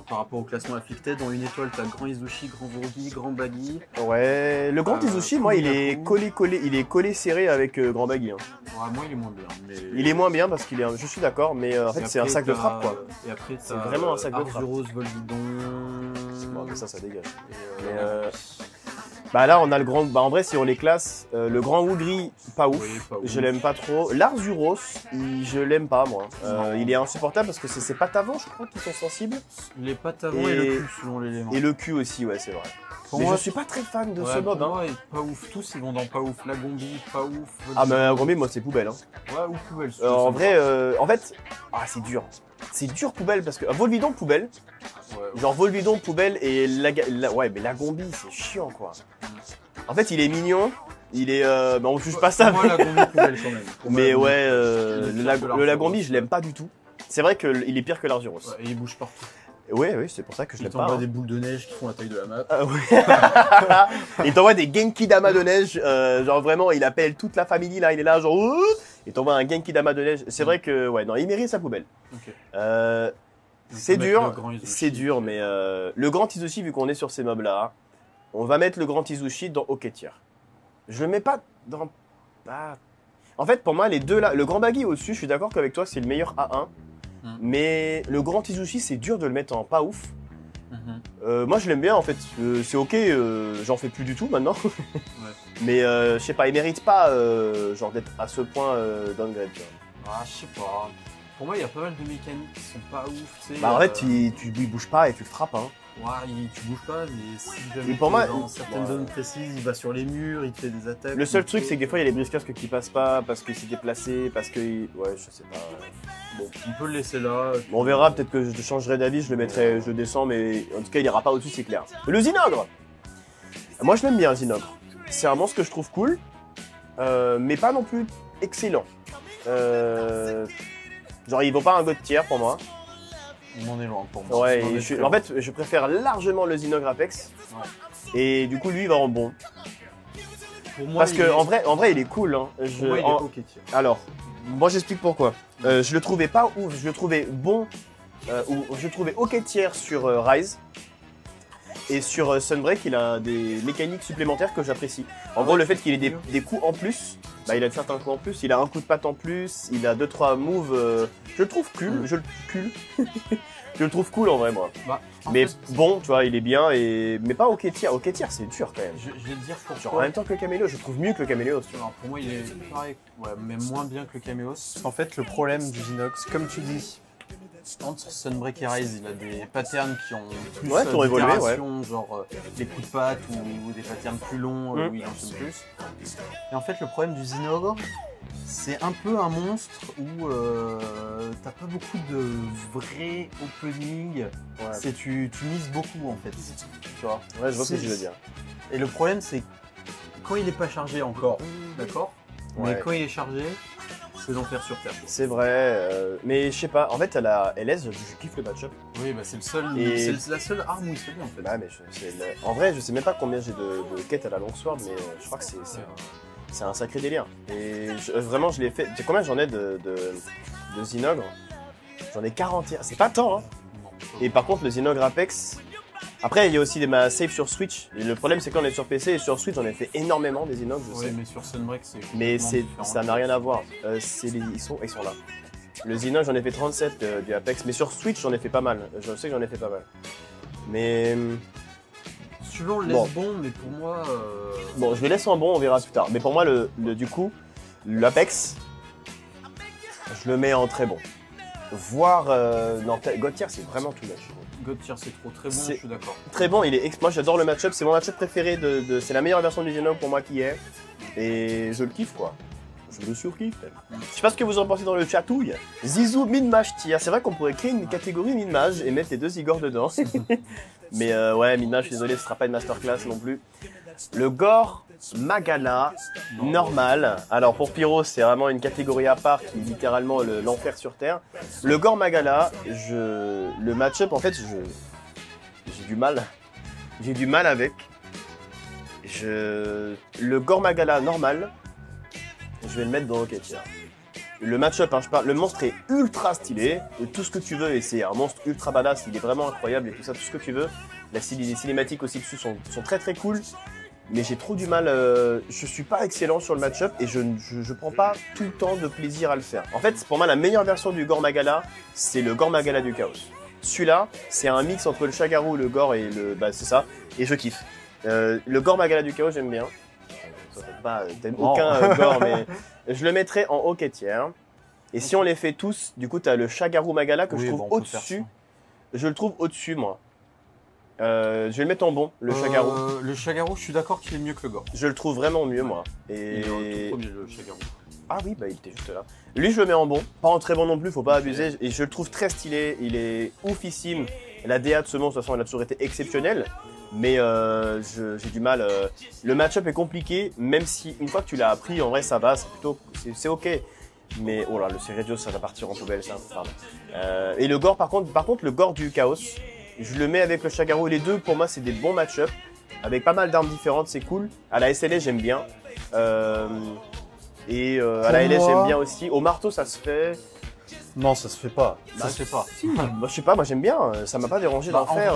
par rapport au classement Afflicted, dans 1 étoile, t'as Grand Izushi, Grand Volgi, Grand Baggy. Ouais, le Grand Izushi, moi, il est collé serré avec Grand Baggy. Hein. Ouais, moi, il est moins bien. Mais... Il est moins bien parce qu'il est. Je suis d'accord, mais en fait, c'est un sac de frappe, quoi. Et après, c'est vraiment un sac de frappe. Arzuros, Volvidon. Bon, mais ça dégage. Bah là on a le grand, bah en vrai si on les classe, le grand Ougri, pas ouf, je l'aime pas trop. L'Arzuros, je l'aime pas moi, il est insupportable parce que c'est ses pattes avant je crois qui sont sensibles. Les pattes avant et le cul selon l'élément. Et le cul aussi ouais c'est vrai. Mais je suis pas très fan de ce mob. Pour moi, pas ouf, tous ils vont dans pas ouf, la Gombi, pas ouf. Ah mais la Gombi moi c'est poubelle hein. Ouais ou poubelle. En vrai, en fait, c'est dur. C'est dur poubelle parce que Volvidon poubelle. Ouais. Genre Volvidon poubelle et ouais mais la Gombi c'est chiant quoi. En fait il est mignon, il est bah on juge pas ça. Moi la Gombi poubelle quand même. Mais ouais le Lagombi je l'aime pas du tout. C'est vrai qu'il est pire que l'Arzuros. Ouais, et il bouge partout. Ouais, oui, c'est pour ça que je l'aime pas. Il t'envoie des boules de neige qui font la taille de la map. Il t'envoie des Genki Dama de neige, genre vraiment, il appelle toute la famille là, il est là, genre, il t'envoie un Genki Dama de neige. C'est vrai que, ouais, non, il mérite sa poubelle. Okay. C'est dur, mais le Grand Izushi, vu qu'on est sur ces mobs là, on va mettre le Grand Izushi dans OK tier. Je le mets pas dans. En fait, pour moi, les deux là, le Grand Baggy au-dessus, je suis d'accord qu'avec toi, c'est le meilleur A1. Mais le Grand Izushi, c'est dur de le mettre en pas ouf. Moi, je l'aime bien en fait. C'est ok, j'en fais plus du tout maintenant. Mais je sais pas, il mérite pas genre d'être à ce point downgrade. Je sais pas. Pour moi, il y a pas mal de mécaniques qui sont pas ouf. Tu sais, en fait, tu bouges pas et tu le frappes. Hein. Ouais, tu bouges pas, mais si jamais pour moi, dans certaines zones précises, il va sur les murs, il te fait des attaques. Le seul truc, c'est que des fois, il y a les brise-casques qui passent pas parce qu'il s'est déplacé, parce que. Ouais, je sais pas. Bon, on peut le laisser là. Bon, on verra, peut-être que je changerai d'avis, je le descends, mais en tout cas, il ira pas au-dessus, c'est clair. Le Zinogre! Moi, je l'aime bien, Zinogre. C'est un monstre que je trouve cool, mais pas non plus excellent. Genre, il vaut pas un god tier pour moi. Il m'en est loin pour moi. Ouais, en fait, je préfère largement le Zinogre Apex. Ouais. Et du coup, lui, il va en bon. Pour moi, parce que en vrai, il est cool. Hein. Moi, il est ok. Alors, moi, j'explique pourquoi. Je le trouvais pas ouf. Je le trouvais bon. Je le trouvais ok tiers sur Rise. Et sur Sunbreak, il a des mécaniques supplémentaires que j'apprécie. En gros, le fait qu'il ait des coups en plus, bah, il a certains coups en plus, il a un coup de patte en plus, il a 2-3 moves. Je le trouve cool, je le trouve cool en vrai, moi. Bah, mais bon, tu vois, il est bien, mais pas au tier. Au tier, c'est dur quand même. Je vais te dire pourquoi. Genre, en même temps que le Caméléos, je trouve mieux que le Caméléos. Alors, pour moi, il est pareil, ouais, mais moins bien que le Caméos. En fait, le problème du Zinox, comme tu dis, entre Sunbreak et Rise, il a des patterns qui ont plus d'itération, genre des coups de patte ou des patterns plus longs où il enchaîne plus. Et en fait, le problème du Zinogre, c'est un peu un monstre où t'as pas beaucoup de vrais opening. Ouais. Tu mises beaucoup en fait. Tu vois. Ouais, je vois ce que tu veux dire. Et le problème, c'est quand il est pas chargé encore, d'accord. Mais quand il est chargé, c'est l'enfer sur terre. C'est vrai, mais je sais pas. En fait, à la LS, je kiffe le match-up. Oui, bah c'est c'est la seule arme où il se fait bien en fait. Bah, mais en vrai, je sais même pas combien j'ai de quêtes à la longsword, mais je crois que c'est un sacré délire. Et vraiment, je l'ai fait. Tu sais combien j'en ai de Zinogre? J'en ai 41. C'est pas tant, hein. Et par contre, le Zinogre Apex. Après, il y a aussi ma save sur Switch. Et le problème, c'est quand on est sur PC et sur Switch, j'en ai fait énormément des Zinogres, je sais. Mais sur Sunbreak, c'est. Mais ça n'a rien à voir. ils sont là. Le Zinogre, j'en ai fait 37 du Apex. Mais sur Switch, j'en ai fait pas mal. Je sais que j'en ai fait pas mal. Mais. Si tu veux, on le laisse bon, mais pour moi. Bon, je le laisse en bon, on verra plus tard. Mais pour moi, du coup, l'Apex, je le mets en très bon. Voire. Non, God Tier, c'est vraiment tout much. God Tier, c'est trop très bon, je suis d'accord. Très bon, moi j'adore le match-up, c'est mon match-up préféré, c'est la meilleure version du Zinogre pour moi qui est. Et je le kiffe quoi. Je le surkiffe. Je sais pas ce que vous en pensez dans le chatouille. Zizou mid-mage tier. C'est vrai qu'on pourrait créer une catégorie mid-mage et mettre les deux Igor dedans. Mais ouais, mid-mage, désolé, ce sera pas une masterclass non plus. Le Gore Magala, normal. Alors pour Pyro, c'est vraiment une catégorie à part qui est littéralement l'enfer sur Terre. Le Gore Magala, le match-up, en fait, j'ai du mal. J'ai du mal avec. Le Gore Magala normal, je vais le mettre dans OK Tier. Le match-up, hein, le monstre est ultra stylé, tout ce que tu veux, et c'est un monstre ultra badass, il est vraiment incroyable et tout ça, tout ce que tu veux. Les cinématiques aussi dessus sont très très cool. Mais j'ai trop du mal, je suis pas excellent sur le match-up et je prends pas tout le temps de plaisir à le faire. En fait, pour moi, la meilleure version du Gore Magala, c'est le Gore Magala du Chaos. Celui-là, c'est un mix entre le Shagaru, le Gore et bah c'est ça, et je kiffe. Le Gore Magala du Chaos, j'aime bien. T'aimes aucun Gore, mais je le mettrais en OK Tier. Et si on les fait tous, du coup, t'as le Shagaru Magala que je trouve au-dessus. Je le trouve au-dessus, moi. Je vais le mettre en bon, le Shagaru. Le Shagaru, je suis d'accord qu'il est mieux que le Gore. Je le trouve vraiment mieux, moi. Et... Il est tout premier, le Shagaru. Ah oui, bah il était juste là. Lui, je le mets en bon. Pas en très bon non plus, faut pas abuser. Et je le trouve très stylé, il est oufissime. La DA de ce monstre, de toute façon, elle a toujours été exceptionnelle. Mais j'ai du mal. Le match-up est compliqué, même si une fois que tu l'as appris, en vrai, ça va, c'est ok. Mais oh là, le Sergio, ça va partir en poubelle, ça. Pardon. Et le Gore, par contre, le Gore du Chaos, je le mets avec le Shagaru. Les deux, pour moi, c'est des bons match-up. Avec pas mal d'armes différentes, c'est cool. À la SLS, j'aime bien. Et à la LS, j'aime bien aussi. Au marteau, ça se fait. Non, ça se fait pas. Ça se fait pas. Si. Bah, je sais pas, moi j'aime bien. Ça m'a pas dérangé d'en faire.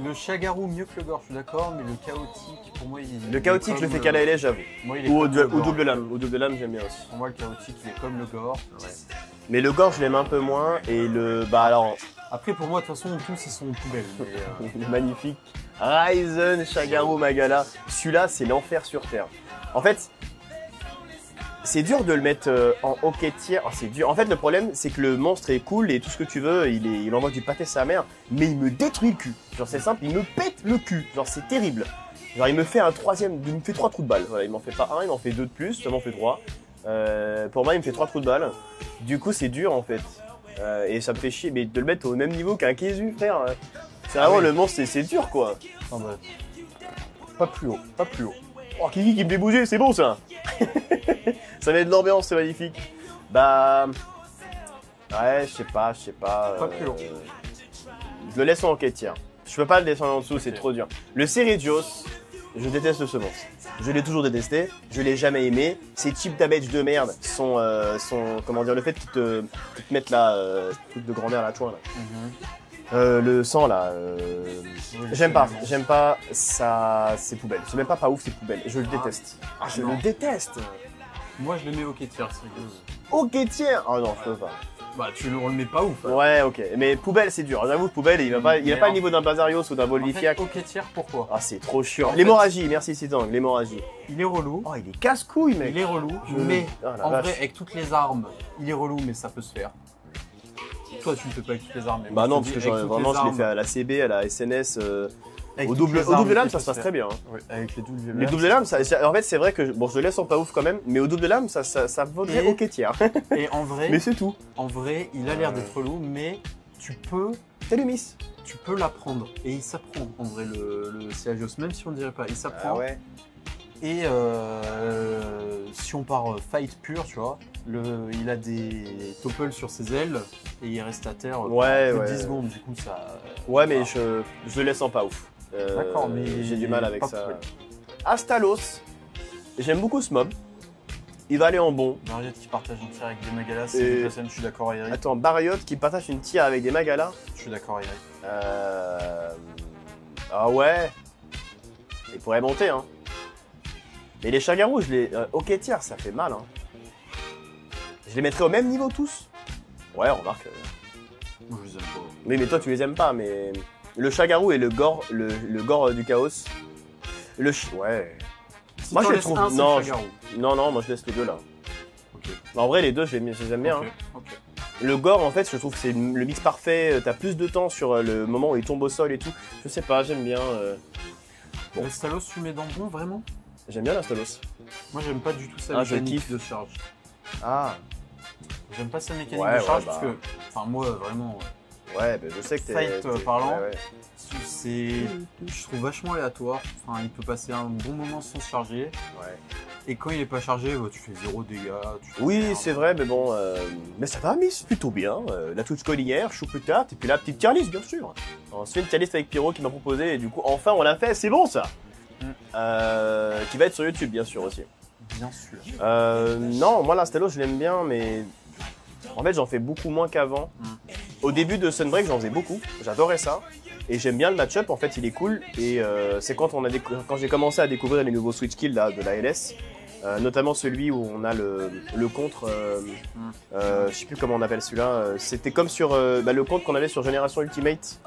Le Shagaru mieux que le Gore, je suis d'accord, mais le chaotique, pour moi, le chaotique, je le fais qu'à la LS, j'avoue. Ou double lame. Ou double lame, j'aime bien aussi. Pour moi, le chaotique, il est comme le Gore. Ouais. Mais le Gore, je l'aime un peu moins. Et bah alors. Après, pour moi, de toute façon, tous ils sont poubelles. Il est magnifique. Ryzen Shagaru Magala. Celui-là, c'est l'enfer sur Terre. En fait. C'est dur de le mettre en OK Tier. Oh, c'est dur. En fait, le problème, c'est que le monstre est cool et tout ce que tu veux, il envoie du pâté à sa mère, mais il me détruit le cul. Genre, c'est simple, il me pète le cul. Genre, c'est terrible. Genre, il me fait il me fait 3 trous de balle. Voilà, il m'en fait pas un, il m'en fait 2 de plus, ça m'en fait 3. Pour moi, il me fait 3 trous de balle. Du coup, c'est dur en fait. Et ça me fait chier, mais de le mettre au même niveau qu'un Kezu, frère. C'est vraiment le monstre, c'est dur quoi. Ah bah. Pas plus haut, pas plus haut. Oh, Kiki qui me fait bouger, c'est bon ça. Ça met de l'ambiance, c'est magnifique. Bah. Ouais, je sais pas. Pas plus haut. Je le laisse en OK Tier. Je peux pas le descendre en dessous, c'est trop dur. Le Seredios, je déteste ce monstre. Je l'ai toujours détesté, je l'ai jamais aimé. Ces cheap damage de merde sont comment dire, le fait qu'ils te mettent là, truc de grand-mère, la chouin là. Le sang là, Oui, j'aime pas, ça, c'est poubelle. C'est même pas ouf, c'est poubelle. Je le déteste. Je le déteste. Moi je le mets au tier, c'est rigolo. Ok, tiens. Oh non, je peux pas. Bah tu le remets pas ouf. Hein. Ouais, ok. Mais poubelle, c'est dur. J'avoue, poubelle, il a pas le niveau d'un Bazarios ou d'un Bolvifiac. En fait, ok tier, pourquoi? Ah, c'est trop chiant. L'hémorragie, merci Citang, l'hémorragie. Il est relou. Oh, il est casse-couille, mec. Il est relou, mais Oh, en vrai, avec toutes les armes, il est relou, mais ça peut se faire. Toi, tu le fais pas avec toutes les armes. Mais bah non, parce que vraiment, je l'ai fait à la CB, à la SNS. Au double lame, ça se passe très bien. Hein. Oui, avec les doubles lames. Les doubles lames, en fait, c'est vrai que je le laisse en pas ouf quand même, mais au double lame, ça vaudrait ok tiers. Et en vrai, mais c'est tout. En vrai, il a l'air d'être relou, mais tu peux. T'es le miss. Tu peux l'apprendre. Et il s'apprend, en vrai, le Seagios, même si on ne dirait pas. Il s'apprend. Ah ouais. Et si on part fight pur, tu vois, il a des topples sur ses ailes et il reste à terre ouais, 10 secondes. Du coup, ça. Ouais, mais je le laisse en pas ouf. D'accord, mais j'ai du mal avec ça. Astalos, j'aime beaucoup ce mob. Il va aller en bon. Barriot qui partage une tire avec des Magalas, c'est des personnes, je suis d'accord Eric. Attends, Barriot qui partage une tire avec des Magalas. Je suis d'accord Eric. Ah ouais. Il pourrait monter, hein. Mais les Chagarous, ok tiers, ça fait mal, hein. Je les mettrais au même niveau tous. Ouais, remarque. Moi, je les aime pas. Oui, mais toi, tu les aimes pas, mais... Le Chagarou et le gore, le gore du chaos. Ouais. Si moi, je les laisses trouve... un, Non, moi, je laisse les deux, là. Okay. En vrai, les deux, je les aime bien. Okay. Hein. Okay. Le gore, en fait, je trouve que c'est le mix parfait. T'as plus de temps sur le moment où il tombe au sol et tout. Je sais pas, j'aime bien. Bon. L'Astalos, tu mets dans bon, vraiment? J'aime bien l'Astalos. Moi, j'aime pas du tout sa mécanique de charge. Ah. J'aime pas sa mécanique de charge parce que... Enfin, moi, vraiment... Ouais, bah, je sais que Fight parlant, ouais. je trouve vachement aléatoire. Enfin, il peut passer un bon moment sans se charger. Ouais. Et quand il est pas chargé, bah, tu fais 0 dégâts. Oui, c'est vrai, mais bon. Mais ça va, Miss, plutôt bien. La touche collière, chou putate, et puis la petite tier list, bien sûr. Ensuite, une tier list avec Pyro qui m'a proposé, et du coup, enfin, on l'a fait, c'est bon ça. Qui va être sur YouTube, bien sûr aussi. Bien sûr. Non, moi, l'Instello, je l'aime bien, mais. En fait, j'en fais beaucoup moins qu'avant. Au début de Sunbreak, j'en faisais beaucoup. J'adorais ça. Et j'aime bien le match-up, en fait, il est cool. Et c'est quand j'ai commencé à découvrir les nouveaux switch kills là, de la LS. Notamment celui où on a le contre. Je sais plus comment on appelle celui-là. C'était comme sur le contre qu'on avait sur Génération Ultimate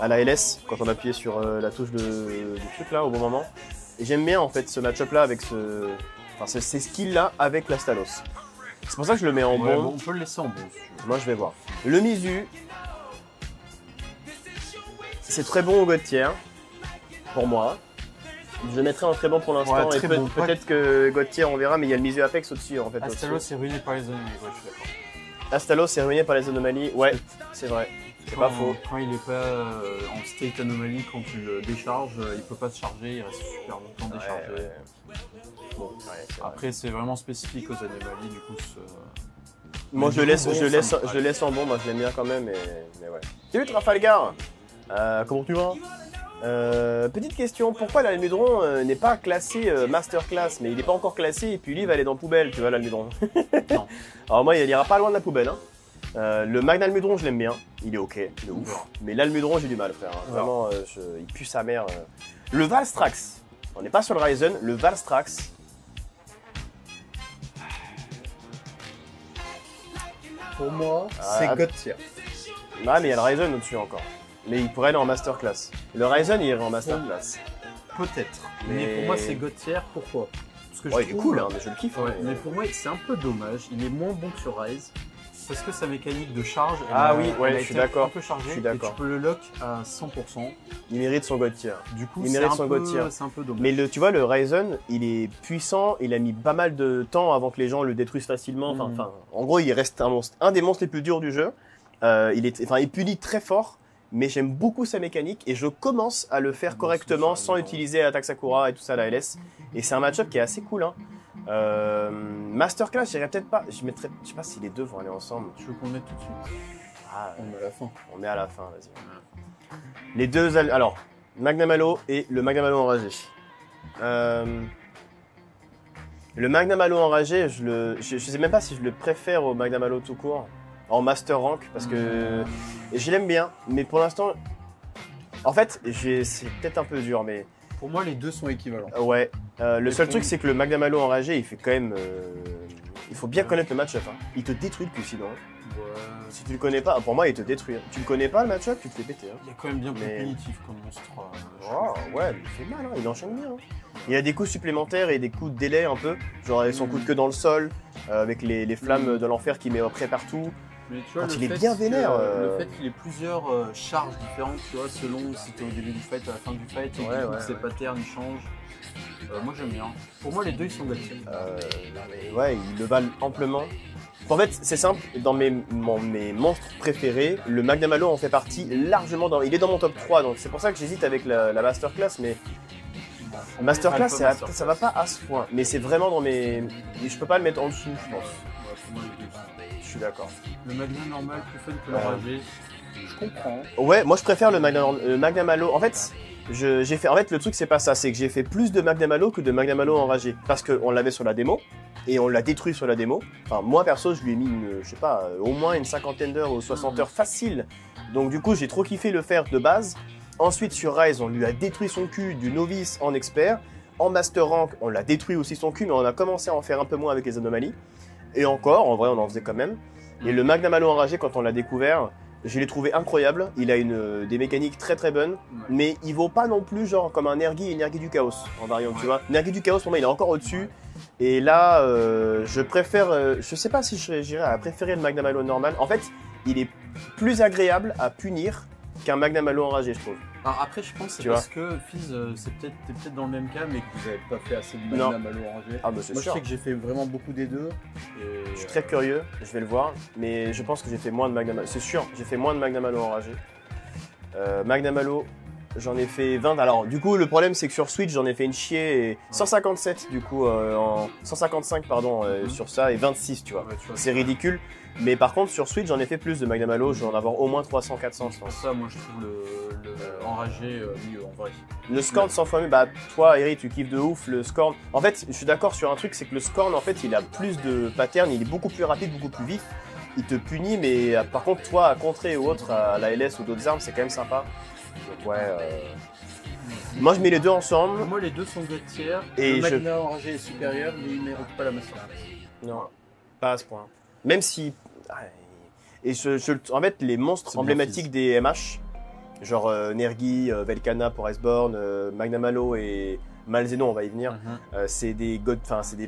à la LS, quand on appuyait sur la touche du truc là au bon moment. Et j'aime bien en fait ce match-up là avec ces skills là avec la Stalos. C'est pour ça que je le mets en bon. On peut le laisser en bon si tu veux. Moi je vais voir. Le Mizu, c'est très bon au God tier pour moi. Je le mettrai en très bon pour l'instant et peut-être que God tier on verra, mais il y a le Mizu Apex au-dessus en fait. Astalos est ruiné par les anomalies, ouais, je suis d'accord. Astalos est ruiné par les anomalies, ouais, c'est vrai. C'est pas faux. Quand il est pas en state anomalie, quand tu le décharges, il peut pas se charger, il reste super longtemps déchargé. Ouais. Bon, après c'est vraiment spécifique aux anomalies, du coup. Moi je le laisse en bon, moi je l'aime bien quand même, mais ouais. Salut Trafalgar, comment tu vas? Petite question, pourquoi l'Almudron n'est pas classé Masterclass, mais il n'est pas encore classé et puis lui il va aller dans la poubelle, tu vois l'Almudron? Non. Alors moi il ira pas loin de la poubelle, hein. Le Magnalmudron je l'aime bien, il est ok, de ouf. Mais l'Almudron j'ai du mal frère, hein. Vraiment il pue sa mère. Le Valstrax, on n'est pas sur le Ryzen, le Valstrax. Pour moi, c'est God tier. Ah mais il y a le Ryzen au-dessus encore. Mais il pourrait aller en Masterclass. Le Ryzen il irait en Masterclass. Peut-être. Mais pour moi c'est God tier, pourquoi? Parce que il est cool, hein, mais je le kiffe. Ouais, mais pour moi c'est un peu dommage, il est moins bon que sur Rise. Parce que sa mécanique de charge, je suis d'accord. Un peu chargée, et tu peux le lock à 100%. Il mérite son God tier. Du coup, il mérite son God tier. C'est un peu dommage. Mais tu vois, le Ryzen, il est puissant, il a mis pas mal de temps avant que les gens le détruisent facilement. En gros, il reste un des monstres les plus durs du jeu. Il punit très fort, mais j'aime beaucoup sa mécanique et je commence à le faire correctement sans utiliser Attack Sakura et tout ça, la LS. Et c'est un match-up qui est assez cool, hein. Masterclass, j'irais peut-être pas. Je sais pas si les deux vont aller ensemble. Tu veux qu'on le mette tout de suite? On met à la fin. On met à la fin, vas-y. Les deux, alors, Magnum Halo et le Magnum Halo enragé. Le Magnum Halo enragé, je sais même pas si je le préfère au Magnum Halo tout court. en master rank parce que je l'aime bien, mais pour l'instant, en fait, c'est peut-être un peu dur, mais pour moi les deux sont équivalents. Ouais, le seul truc c'est que le Magnum Halo enragé, il fait quand même, il faut bien connaître le match-up. Hein. Il te détruit le sinon. Ouais. Si tu le connais pas, pour moi il te détruit. Tu le connais pas le match-up, tu te fais péter. Hein. Il est quand même bien plus punitif comme monstre. Ouais, il fait mal, hein. Il enchaîne bien. Hein. Il y a des coups supplémentaires et des coups de délai un peu, genre avec son coup de queue dans le sol, avec les flammes de l'enfer qu'il met après partout. Mais tu vois, il est bien vénère. Le fait qu'il ait plusieurs charges différentes, tu vois, selon si t'es au début du fight ou à la fin du fight, et ses patterns changent. Moi j'aime bien. Pour moi les deux ils sont gagnés. Ouais, ils le valent amplement. En fait, c'est simple, dans mes monstres préférés, le Magnum Halo en fait partie largement il est dans mon top 3, donc c'est pour ça que j'hésite avec la Masterclass, mais Masterclass, ça va pas à ce point, mais c'est vraiment dans mes... Je peux pas le mettre en dessous, je pense. Ouais, pour moi les deux. Je suis d'accord. Le Magnum normal plus fun que l'enragé, je comprends. Ouais, moi je préfère le Magnum Halo. En fait, le truc c'est pas ça, c'est que j'ai fait plus de Magnum Halo que de Magnum Halo enragé. Parce qu'on l'avait sur la démo, et on l'a détruit sur la démo. Enfin, moi perso, je lui ai mis, je sais pas, au moins une 50aine d'heures ou 60 heures facile. Donc du coup, j'ai trop kiffé le faire de base. Ensuite, sur Rise, on lui a détruit son cul du novice en expert. En Master Rank, on l'a détruit aussi son cul, mais on a commencé à en faire un peu moins avec les anomalies. Et encore, en vrai, on en faisait quand même. Et le Magnum Halo enragé, quand on l'a découvert, je l'ai trouvé incroyable. Il a des mécaniques très très bonnes, mais il vaut pas non plus genre comme un Nergi et Nergi du Chaos en variante, tu vois. Nergi du Chaos, pour moi, il est encore au-dessus. Et là, je préfère, je sais pas si j'irais à préférer le Magnum Halo normal. En fait, il est plus agréable à punir qu'un Magnum Halo enragé, je trouve. Alors après, je pense que c'est parce que Fizz, t'es peut-être dans le même cas, mais que vous n'avez pas fait assez de Magnum Halo enragé. Ah, bah c'est sûr. Moi, je sais que j'ai fait vraiment beaucoup des deux. Je suis très curieux, je vais le voir, mais je pense que j'ai fait moins de Magnum Halo. C'est sûr, j'ai fait moins de Magnum Halo enragé. Magnum Halo, j'en ai fait 20. Alors, du coup, le problème, c'est que sur Switch, j'en ai fait une chier et 157, du coup, 155, pardon, sur ça, et 26, tu vois. C'est ridicule. Mais par contre, sur Switch, j'en ai fait plus de Magnum Halo, je vais en avoir au moins 300, 400. C'est pour ça, moi, je trouve le enragé mieux, en vrai. Le Scorn 100 fois mieux, bah toi, Eri, tu kiffes de ouf le Scorn. En fait, je suis d'accord sur un truc, c'est que le Scorn, en fait, il a plus de patterns, il est beaucoup plus rapide, beaucoup plus vif. Il te punit, mais par contre, toi, à contrer ou autre, à la LS ou d'autres armes, c'est quand même sympa. Donc ouais, moi je mets les deux ensemble. Pour moi, les deux sont God tier. Le Magnum enragé est supérieur, mais il ne mérite pas la Masterclass. Non, pas à ce point. Même si... Et en fait, les monstres emblématiques des MH, genre Nergi, Velkhana pour Iceborne, Magnum Halo et Malzeno, on va y venir, c'est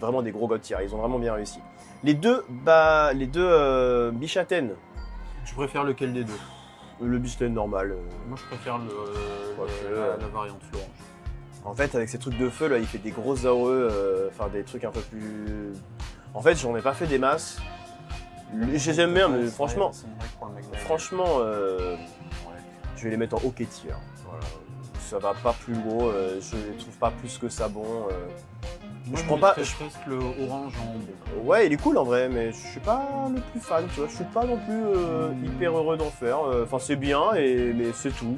vraiment des gros god tier. Ils ont vraiment bien réussi. Les deux Bishaten. Tu préfères lequel des deux? Le Bishaten normal. Moi, je préfère la variante Florange. En fait, avec ces trucs de feu, là, il fait des gros AOE, des trucs un peu plus... En fait, j'en ai pas fait des masses. Je les aime bien, mais franchement, je vais les mettre en hockey tier. Voilà. Ça va pas plus gros, je les trouve pas plus que ça bon. Moi, je prends pas. Je reste le orange en bon. Ouais, il est cool en vrai, mais je suis pas le plus fan, tu vois. Je suis pas non plus hyper heureux d'en faire. Enfin, c'est bien, mais c'est tout.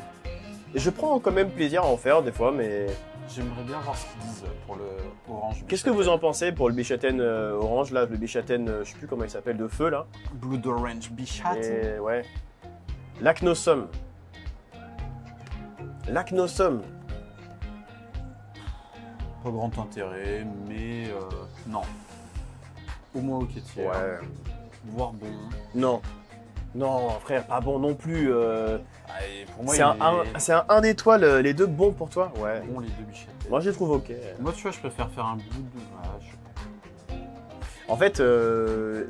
Et je prends quand même plaisir à en faire des fois, mais. J'aimerais bien voir ce qu'ils disent pour le orange. Qu'est-ce que vous en pensez pour le Bishaten orange là, le Bishaten, je sais plus comment il s'appelle, de feu là. Blood Orange Bishaten. Ouais. L'Acnosum. L'Acnosum. Pas grand intérêt, mais non. Au moins au tier. Ouais. Voire bon. Non. Non, frère, pas bon non plus. Pour moi, c'est un 1 étoile, les deux bons pour toi? Ouais. Bon, les deux Bishaten. Moi, je les trouve ok. Moi, tu vois, je préfère faire un Blood. Je sais pas. En fait,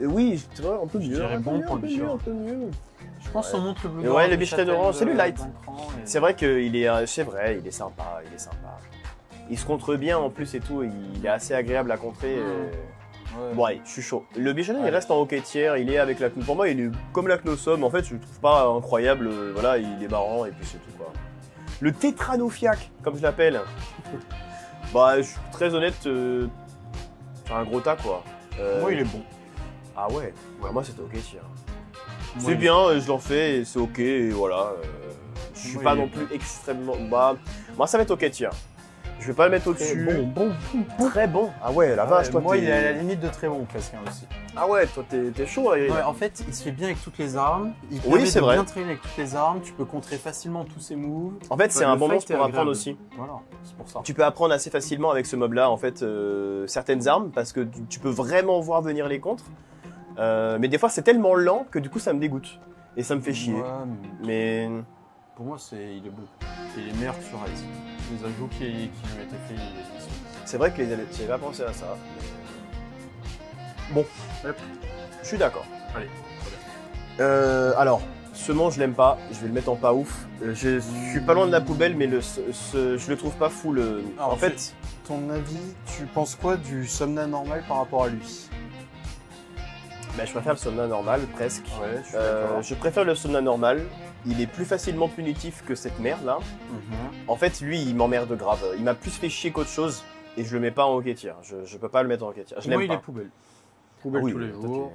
oui, tu vois, un peu mieux. Je dirais bon pour le Bishaten. Un peu mieux. Je pense qu'on montre le Blood. Ouais, le Bishaten orange, c'est le light. C'est vrai qu'il est, c'est vrai, il est sympa, Il se contre bien en plus et tout, il est assez agréable à contrer. Ouais, je suis chaud. Le Bishaten, il reste en hockey tier, il est avec la... Pour moi, il est comme la Cnosum, en fait, je le trouve pas incroyable, voilà, il est marrant et puis c'est tout, quoi. Le Tétranophiaque, comme je l'appelle. Bah, je suis très honnête, c'est un gros tas, quoi. Moi, il est bon. Ah ouais, moi, c'est ok tier. C'est bien, je l'en fais et c'est ok, et voilà. Je suis pas non plus extrêmement... Bah, moi, ça va être ok tier. Je Je vais pas le mettre au-dessus. Bon. Très bon. Ah ouais, la vache, toi, moi, il est à la limite de très bon, presque, aussi. Ah ouais, toi, t'es chaud, là. Ouais, en fait, il se fait bien avec toutes les armes. Il permet de bien traîner avec toutes les armes. Tu peux contrer facilement tous ses moves. En fait, c'est un bon monstre pour apprendre aussi. Voilà, c'est pour ça. Tu peux apprendre assez facilement avec ce mob-là, en fait, certaines armes, parce que tu peux vraiment voir venir les contres. Mais des fois, c'est tellement lent que du coup, ça me dégoûte. Et ça me fait chier. Ouais, mais... Pour moi, il est bon. Il est meilleur que sur Ice. Les ajouts qui lui ont été faits, c'est vrai que j'avais pas pensé à ça. Bon, je suis d'accord. Allez. Alors, ce monstre, je l'aime pas. Je vais le mettre en pas ouf. Je suis pas loin de la poubelle, mais je le trouve pas fou. Alors, en fait, ton avis, tu penses quoi du Somna normal par rapport à lui? bah, je préfère le Somna normal, presque. Ouais, je suis d'accord. Je préfère le Somna normal. Il est plus facilement punitif que cette merde là. En fait, lui, il m'emmerde grave. Il m'a plus fait chier qu'autre chose. Et je le mets pas en hockey tier. Je peux pas le mettre en hockey tier. Je l'aime pas. Il est poubelle. Poubelle tous les jours.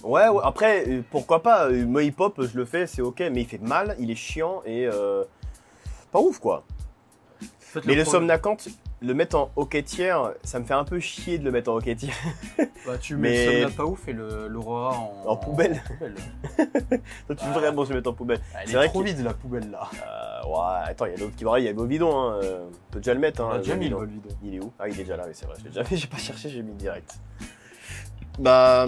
Ouais, après, pourquoi pas. Moi, hip-hop, je le fais, c'est ok. Mais il fait mal, il est chiant et pas ouf quoi. En fait, mais le Somnacante, le mettre en hockey tier, ça me fait un peu chier de le mettre en hockey tier. Bah, tu mets le Somna pas ouf et l'Aurora en poubelle. Toi, tu veux vraiment se mettre en poubelle. Elle est trop vide la poubelle là. Ouais, attends, il y a l'autre qui va, il y a le bidon. Hein. On peut déjà le mettre. Hein, déjà mis le bidon. Il est où? Ah, il est déjà là, oui, c'est vrai. Je l'ai déjà fait, j'ai pas cherché, j'ai mis direct. Bah.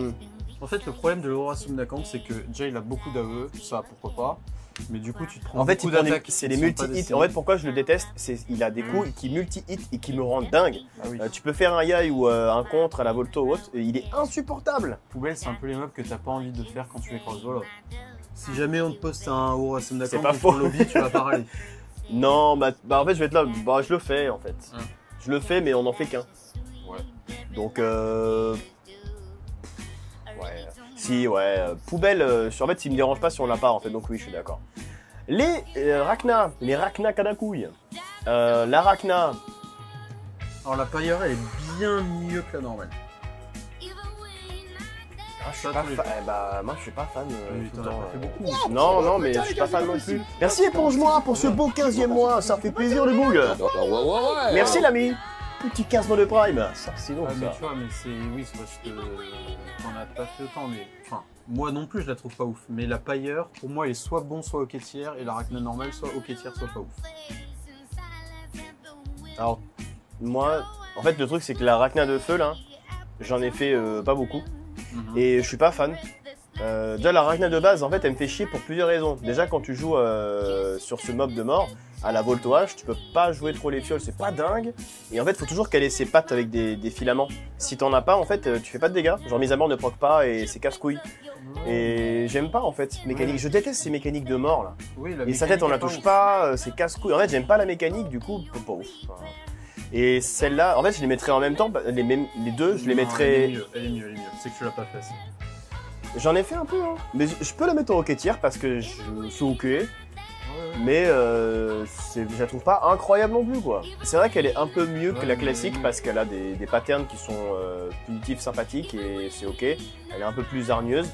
En fait, le problème de l'Aurora Somnacante, c'est que déjà il a beaucoup d'AE, ça pourquoi pas. Mais du coup, tu te prends en fait, beaucoup d'attaques. C'est les multi-hits. En fait, pourquoi je le déteste, c'est il a des coups qui multi-hit et qui me rendent dingue. Ah oui. Tu peux faire un yai ou un contre à la Volto ou autre, il est insupportable. Poubelle, c'est un peu les mobs que t'as pas envie de faire quand tu les crosses. Voilà. Si jamais on te poste un Aurora Somnacante c'est pas faux. Lobby, tu vas pas râler. Non, bah en fait, je vais être là. Bah, je le fais en fait. Je le fais, mais on en fait qu'un. Ouais. Donc, Si, poubelle, en fait, il me dérange pas si on l'a pas, en fait, donc oui, je suis d'accord. Les Rachna Kadakouille. La Rachna. Alors, la pailleur, elle est bien mieux que la normale. Ah, je suis pas fan. Bah, moi, je suis pas fan. T'en as pas fait beaucoup. Non, mais je suis pas fan non plus. Merci, éponge-moi, pour ce beau 15e mois. Ça fait plaisir, le boug. Merci, l'ami. Petit 15 mois de prime, ça c'est long. Mais tu vois, mais c'est parce que t'en as pas fait autant, mais enfin, moi non plus je la trouve pas ouf. Mais la pailleur, pour moi, elle est soit bon, soit hockey tier, et la Rachna normale, soit hockey tier, soit pas ouf. Alors, moi, en fait, le truc c'est que la Rachna de feu là, j'en ai fait pas beaucoup, et je suis pas fan. Déjà la Rachna de base, en fait, elle me fait chier pour plusieurs raisons. Déjà, quand tu joues sur ce mob de mort, à la Volto H, tu peux pas jouer trop les fioles, c'est pas dingue. Et en fait, faut toujours qu'elle ait ses pattes avec des filaments. Si t'en as pas, en fait, tu fais pas de dégâts. Genre, mise à mort ne proc pas et c'est casse-couille. Et j'aime pas, en fait, mécanique. Je déteste ces mécaniques de mort, là. Oui, et sa tête, on la touche pas, c'est casse-couille. En fait, j'aime pas la mécanique, du coup, pas ouf. Enfin, et celle-là, en fait, je les mettrais en même temps, les deux, je les mettrais... Elle est mieux. C'est que tu l'as pas fait assez. J'en ai fait un peu, hein. Mais je peux la mettre en hockey tier parce que je suis ok. Mais je la trouve pas incroyable non plus quoi. C'est vrai qu'elle est un peu mieux que la classique parce qu'elle a des patterns qui sont punitifs, sympathiques et c'est ok. Elle est un peu plus hargneuse.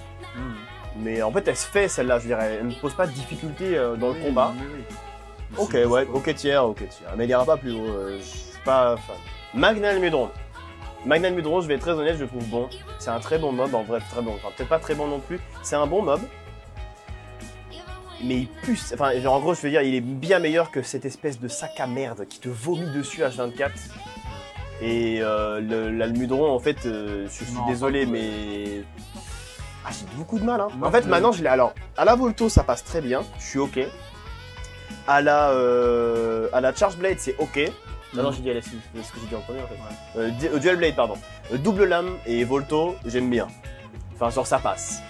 Mais en fait elle se fait celle-là, je dirais. Elle ne pose pas de difficulté dans le combat. Ok, ouais, ok tiers. Mais elle ira pas plus haut, je suis pas fan. Magna Mudron, je vais être très honnête, je le trouve bon. C'est un très bon mob, en vrai très bon. Enfin peut-être pas très bon non plus, c'est un bon mob. Mais il pue, enfin en gros je veux dire, il est bien meilleur que cette espèce de sac à merde qui te vomit dessus H24. Et l'almudron en fait, je suis désolé mais... Ah j'ai beaucoup de mal hein. En fait maintenant je l'ai, alors à la Volto ça passe très bien, je suis ok. À la Charge Blade c'est ok. Non j'ai dit LSI, c'est ce que j'ai dit en premier en fait. Dual Blade pardon. Double lame et Volto j'aime bien. Enfin genre ça passe.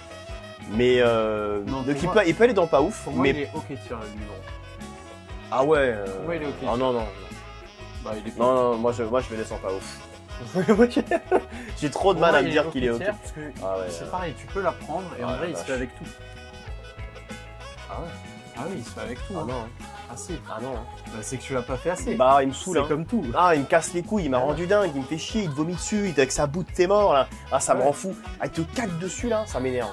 Mais donc il peut aller dans pas ouf. Pour moi, mais il est ok tier le numéro. Ah ouais. Ouais, il est ok. Ah non. Bah, il est non, moi je vais laisser en pas ouf. J'ai trop de mal à me dire qu'il est ok. Parce que c'est pareil, tu peux la prendre et en vrai il se fait avec tout. Ah ouais. Ah oui, il se fait avec tout. Ah non. Ah si. Ah non. Bah c'est que tu l'as pas fait assez. Bah il me saoule. C'est comme tout. Ah il me casse les couilles, il m'a rendu dingue, il me fait chier, il te vomit dessus, avec sa boute t'es mort là. Ah ça me rend fou. Ah il te caque dessus là, ça m'énerve.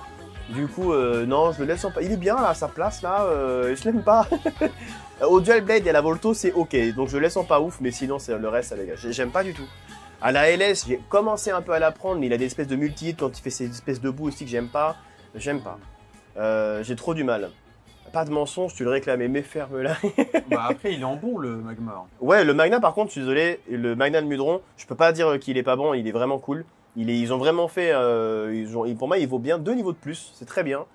Du coup, non, je le laisse en... Il est bien là, à sa place là, je l'aime pas. Au Dual Blade et à la Volto, c'est ok, donc je le laisse en pas ouf, mais sinon c'est le reste, ça dégage. J'aime pas du tout. À la LS, j'ai commencé un peu à l'apprendre, mais il a des espèces de multi-hits quand il fait ces espèces de bouts aussi que j'aime pas. J'aime pas. J'ai trop du mal. Pas de mensonge, tu le réclamais, mais ferme-la. Bah après, il est en bon le Magma. Ouais, le Magna par contre, je suis désolé, le Magna de Mudron, je peux pas dire qu'il est pas bon, il est vraiment cool. Ils ont vraiment fait, pour moi, il vaut bien 2 niveaux de plus, c'est très bien.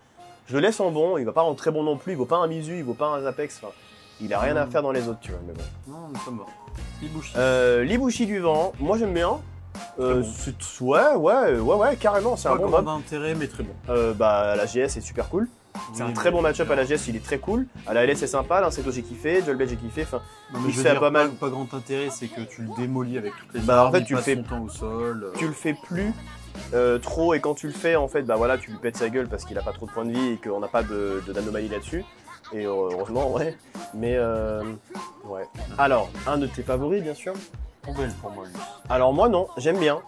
Je le laisse en bon, il va pas en très bon non plus, il vaut pas un Mizu, il vaut pas un Zapex, enfin, il a rien à faire dans les autres, tu vois, mais bon. Non, nous sommes morts. Libushi. Libushi du vent, moi j'aime bien. Bon. Ouais, carrément, c'est un bon mob. Pas d'intérêt, mais très bon. Bah, la GS est super cool. C'est un très bon match-up à la GS, il est très cool. À la LS, c'est sympa, l'Inseto j'ai kiffé, Dual Blade j'ai kiffé. Enfin, il fait pas mal. Pas grand intérêt, c'est que tu le démolis avec toutes les armes, en fait, tu passe son temps au sol. Tu le fais plus trop, et quand tu le fais, en fait, bah voilà, tu lui pètes sa gueule parce qu'il a pas trop de points de vie et qu'on n'a pas d'anomalie là-dessus. Et heureusement, ouais. Mais ouais. Alors, un de tes favoris, bien sûr. Poubelle pour moi, lui. Alors moi non, j'aime bien.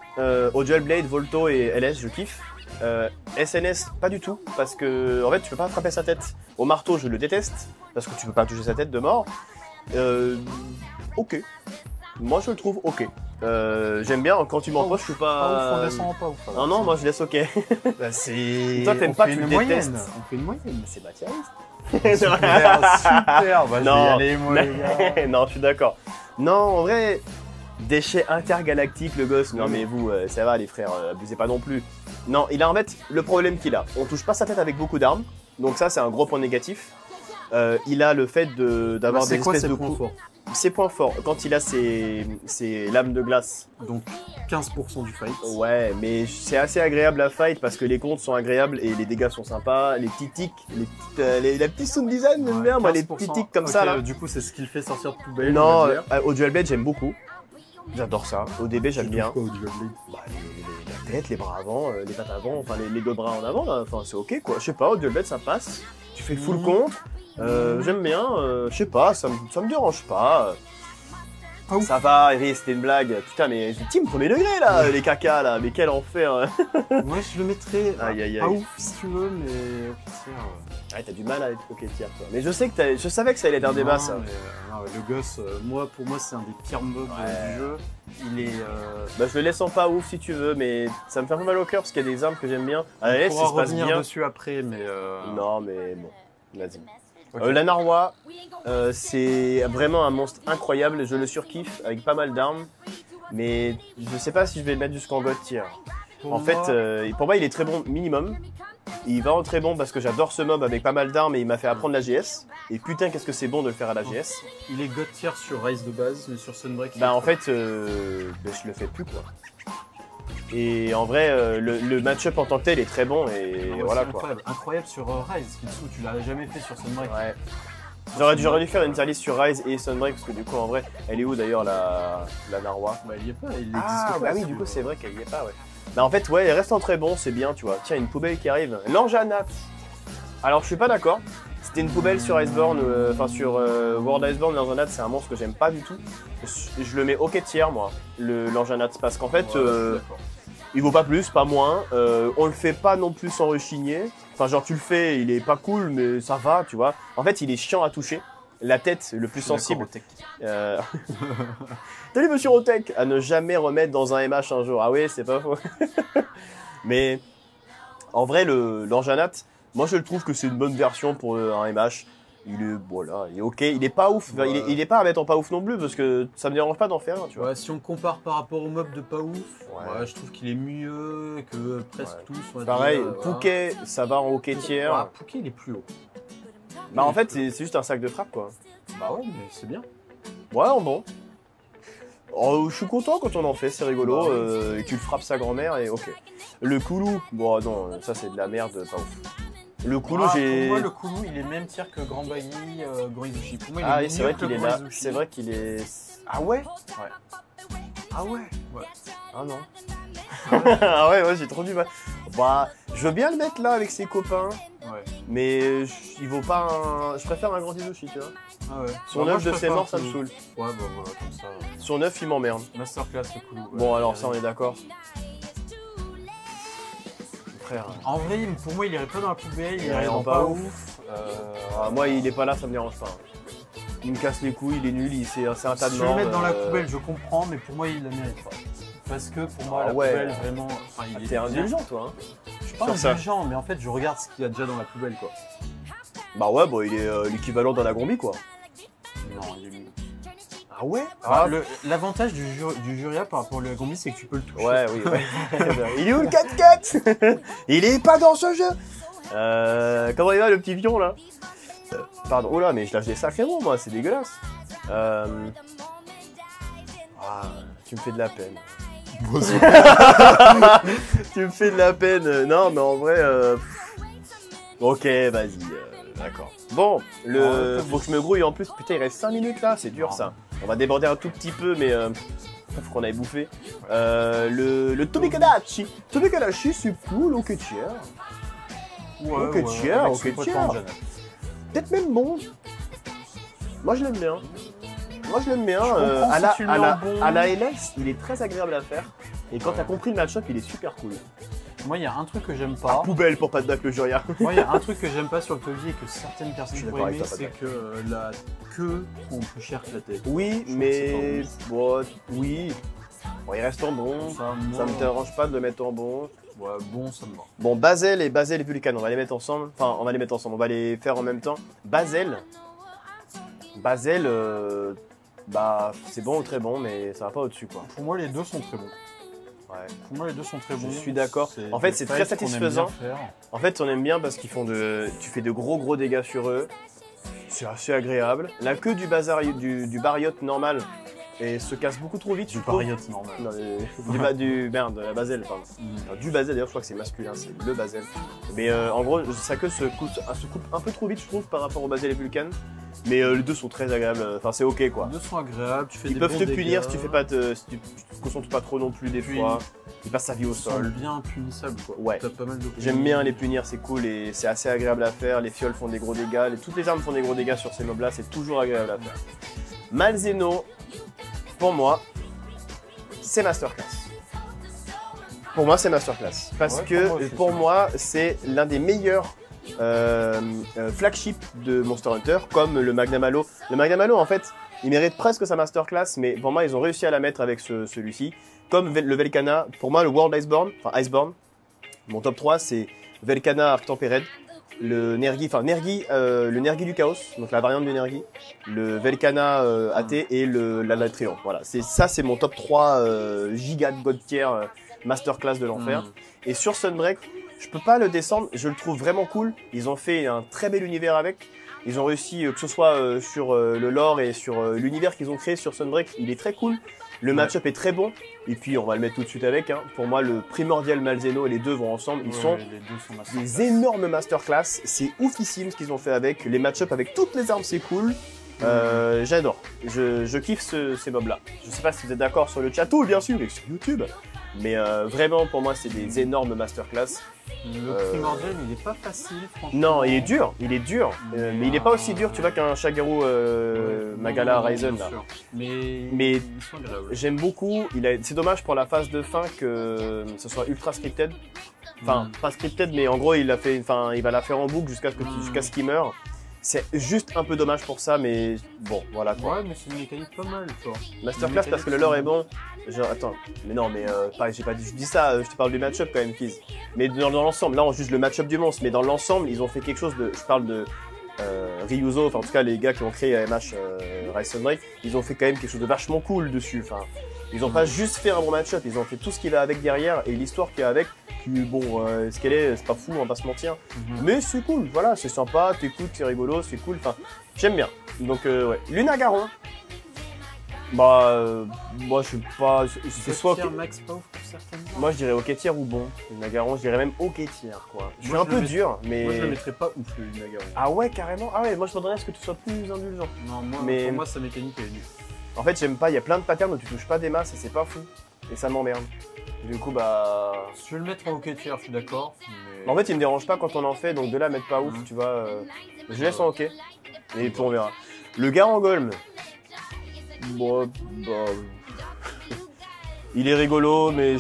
Au Dual Blade, Volto et LS, je kiffe. SNS, pas du tout, parce que en fait tu peux pas attraper sa tête. Au marteau, je le déteste, parce que tu peux pas toucher sa tête de mort. Ok. Moi je le trouve ok. J'aime bien, quand tu m'en poses, je suis pas... Pas ouf, on descend pas ouf. Non, moi je laisse ok. Bah c'est... Toi t'aimes pas, tu le détestes. On fait une moyenne. C'est Mathiariste. Super, bah, non, je vais y aller, moi, les gars. Non, je suis d'accord. Non, en vrai, déchet intergalactique, le gosse. Non, mais vous, ça va, les frères, abusez pas non plus. Non, il a en fait le problème qu'il a. On touche pas sa tête avec beaucoup d'armes, donc ça, c'est un gros point négatif. Il a le fait d'avoir des espèces de coups. Ses points forts, quand il a ses lames de glace. Donc 15% du fight. Ouais, mais c'est assez agréable à fight parce que les comptes sont agréables et les dégâts sont sympas. Les petits tics, les petits sound design, j'aime bien, moi, les petits tics comme ça là. Du coup, c'est ce qu'il fait sortir de poubelle. Non, au Dual Blade, j'aime beaucoup. J'adore ça. Au DB, j'aime bien. Quoi, au Dual Blade bah, la tête, les bras avant, les pattes avant, enfin les deux bras en avant, là. Enfin, c'est ok quoi. Je sais pas, au Dual Blade, ça passe. Tu fais full contre. J'aime bien, je sais pas, ça me dérange pas. Ça va, c'était une blague. Putain, mais team premier degré là, les cacas là, mais quel enfer. Moi je le mettrais pas ouf si tu veux, mais au pire. Ouais, t'as du mal à être ok tiers toi. Mais je sais que je savais que ça allait être un débat ça. Non, le gosse, pour moi c'est un des pires mobs du jeu. Il est. Bah je le laisse en pas ouf si tu veux, mais ça me fait un peu mal au cœur parce qu'il y a des armes que j'aime bien. On pourra revenir dessus après, mais. Non, mais bon, vas-y. Okay. La Narwa, c'est vraiment un monstre incroyable, je le surkiffe avec pas mal d'armes, mais je sais pas si je vais le mettre jusqu'en God tier. En fait, pour moi il est très bon minimum, il va en très bon parce que j'adore ce mob avec pas mal d'armes et il m'a fait apprendre la GS, et putain qu'est-ce que c'est bon de le faire à la GS. Il est God tier sur Rise de base, mais sur Sunbreak... Bah en fait, je le fais plus quoi. Et en vrai, le match-up en tant que tel est très bon et voilà quoi. Incroyable sur Rise, Kitsu, tu l'as jamais fait sur Sunbreak. Ouais. J'aurais dû faire une tier list sur Rise et Sunbreak parce que du coup en vrai, elle est où d'ailleurs la Narwa? Bah elle y est pas, il existe pas. Bah oui, du coup c'est vrai qu'elle y est pas, ouais. Bah en fait, ouais, elle reste en très bon, c'est bien, tu vois. Tiens, une poubelle qui arrive. L'Anjanat. Alors je suis pas d'accord. C'était une poubelle sur Iceborne, enfin sur World Iceborne, l'Anjanat c'est un monstre que j'aime pas du tout. Je le mets ok tiers moi, l'Anjanat, parce qu'en fait, il vaut pas plus, pas moins. On le fait pas non plus sans rechigner. Enfin genre tu le fais, il est pas cool mais ça va, tu vois. En fait il est chiant à toucher. La tête, le plus sensible. Salut monsieur Rotech, à ne jamais remettre dans un MH un jour. Ah oui, c'est pas faux. Mais en vrai, l'Anjanat, moi je le trouve que c'est une bonne version pour un MH. Il est, voilà, il est ok, il est pas ouf, il est pas à mettre en pas ouf non plus parce que ça me dérange pas d'en faire un, tu vois. Ouais, si on compare par rapport au mob de pas ouf, ouais, je trouve qu'il est mieux que presque tous. Pareil, Pouquet, ça va en ok tiers. Ouais, Pouquet il est plus haut. Bah en fait, c'est juste un sac de frappe quoi. Bah ouais, mais c'est bien. Ouais, bon. Oh, je suis content quand on en fait, c'est rigolo, et tu le frappes sa grand-mère et ok. Le Koulou, bon non, ça c'est de la merde, pas ouf. Le Koulou, pour moi, le Koulou, il est même tiers que Grand Bailly, Gorizushi. Pour moi, il est c'est vrai qu'il est là. C'est vrai qu'il est. Ah ouais? Ouais. Ah ouais? Ouais. Ah non. Ah ouais, j'ai trop du mal. Bah, je veux bien le mettre là avec ses copains. Ouais. Mais il vaut pas un. Je préfère un Gorizushi, tu vois. Ah ouais. Son œuf de ses morts, ça me saoule. Ouais, bah voilà, comme ça. Son œuf, il m'emmerde. Masterclass, le Koulou. Bon, alors ça, on est d'accord. frère. En vrai, pour moi, il irait pas dans la poubelle, il irait dans pas ouf. Moi, il est pas là, ça me dérange pas. Il me casse les couilles, il est nul, c'est un tas de normes. Si je le mettre dans la poubelle, je comprends, mais pour moi, il la mérite pas. Parce que pour moi, la poubelle, vraiment. T'es indulgent, toi. Je suis pas indulgent, mais en fait, je regarde ce qu'il y a déjà dans la poubelle, quoi. Bah ouais, bon, il est l'équivalent d'un Agombi, quoi. Non, il est mieux. Ah ouais. L'avantage du Juria par rapport au Agombi, c'est que tu peux le toucher. Ouais, oui, ouais. Il est où le 4x4? Il est pas dans ce jeu. Comment il va le petit pion là? Pardon, oh là, mais je lâche des sacrément, moi, c'est dégueulasse. Tu me fais de la peine. Tu me fais de la peine. Non, mais en vrai, ok, vas-y, d'accord. Bon, faut que je me grouille en plus. Putain, il reste 5 minutes là, c'est dur ça. On va déborder un tout petit peu, mais faut qu'on aille bouffer. Le Tobikadachi. Tobikadachi, c'est cool, ok, tiers. Ok, tiers. Peut-être même bon. Moi, je l'aime bien. À la LS, il est très agréable à faire. Et quand t'as compris le match-up, il est super cool. Moi, il y a un truc que j'aime pas. Poubelle pour pas de bac le Juria. Moi, il y a un truc que j'aime pas sur le Toby et que certaines personnes pourraient aimer, c'est que la queue prend plus cher que la tête. Oui, mais bon, oui. Bon, il reste en bon. Ça me dérange pas de le mettre en bon. Ouais, bon, ça me va. Bon, Basel et Vulcan, on va les mettre ensemble. Enfin, on va les faire en même temps. Basel, bah, c'est bon ou très bon, mais ça va pas au-dessus, quoi. Pour moi, les deux sont très bons. Ouais. Pour moi, les deux sont très bons. Je suis d'accord. En fait, c'est très satisfaisant. En fait, on aime bien parce qu'ils font tu fais de gros dégâts sur eux. C'est assez agréable. La queue du Barriot normal se casse beaucoup trop vite. Du Barriot normal. Non, de la Basel, pardon. Enfin, du Basel, d'ailleurs, je crois que c'est masculin, c'est le Basel. Mais en gros, sa queue se coupe un peu trop vite, je trouve, par rapport au Basel et Vulcan. Mais les deux sont très agréables, enfin c'est ok quoi. Les deux sont agréables, Ils peuvent te punir si tu fais pas si tu te concentres pas trop non plus des fois. Il passe sa vie au sol. Ils sont bien punissables quoi. Ouais. J'aime bien les punir, c'est cool et c'est assez agréable à faire. Les fioles font des gros dégâts, toutes les armes font des gros dégâts sur ces mobs là, c'est toujours agréable à faire. Malzeno, pour moi, c'est masterclass. Pour moi c'est masterclass. Parce que pour moi c'est l'un des meilleurs flagship de Monster Hunter comme le Magnum Halo. Le Magnum Halo en fait il mérite presque sa masterclass mais pour moi ils ont réussi à la mettre avec celui-ci. Comme le Velkhana, pour moi le World Iceborne, mon top 3 c'est Velkhana Arc Tempered, le Nergi du Chaos, donc la variante du Nergi, le Velkhana AT et l'Alatrion. Voilà, c'est mon top 3 giga de god tier masterclass de l'enfer. Et sur Sunbreak, je peux pas le descendre, je le trouve vraiment cool. Ils ont fait un très bel univers avec. Ils ont réussi, que ce soit sur le lore et sur l'univers qu'ils ont créé sur Sunbreak, il est très cool. Le match-up est très bon. Et puis, on va le mettre tout de suite avec. Pour moi, le Primordial Malzeno et les deux vont ensemble. Ils sont des énormes masterclass. C'est oufissime ce qu'ils ont fait avec. Les match-up avec toutes les armes, c'est cool. J'adore. Je kiffe ces mobs-là. Je sais pas si vous êtes d'accord sur le chat ou bien sûr, et sur YouTube. Mais vraiment, pour moi, c'est des énormes masterclass. Le Primordial, il est pas facile, franchement. Non, il est dur. Mais il est pas aussi dur, tu vois, qu'un Shagaru Magala Ryzen, là. Mais j'aime beaucoup. C'est dommage pour la phase de fin que ce soit ultra scripted. Enfin, pas scripted, mais en gros, il va la faire en boucle jusqu'à ce qu'il meure. C'est juste un peu dommage pour ça, mais bon, voilà quoi. Ouais, mais c'est une mécanique pas mal, toi. Masterclass parce que le lore est bon. Attends, mais non, mais pareil, je dis ça, je te parle du match-up quand même, Kiz. Mais dans l'ensemble, là on juge le match-up du monstre, mais dans l'ensemble, ils ont fait quelque chose de. Je parle de Ryuzo, enfin en tout cas les gars qui ont créé AMH Rise Sunbreak, ils ont fait quand même quelque chose de vachement cool dessus. Enfin, ils ont pas juste fait un bon match-up, ils ont fait tout ce qui va avec derrière et l'histoire qui est avec. Bon, ce qu'elle est, c'est pas fou, on va pas se mentir. Mais c'est cool, voilà, c'est sympa, t'écoutes, c'est rigolo, c'est cool, enfin, j'aime bien. Donc, ouais. Lunagaron, bah, moi je suis pas. C'est soit. Max Pau pour certaines. Moi je dirais ok tier ou bon. Lunagaron, je dirais même ok tier, quoi. Je suis un peu dur, mais. Moi je le mettrais pas ouf, le Lunagaron. Ah ouais, carrément. Ah ouais, moi je m'attendrais à ce que tu sois plus indulgent. Non, pour moi sa mécanique elle est nulle. En fait, j'aime pas, il y a plein de patterns où tu touches pas des masses et c'est pas fou. Et ça m'emmerde. Du coup, bah. Je vais le mettre en ok tier, je suis d'accord. Mais... En fait, il me dérange pas quand on en fait, donc de là, mettre pas ouf, tu vois. Je laisse en ok. Et puis on verra. Le Garangolm. Bon, bah. Il est rigolo, mais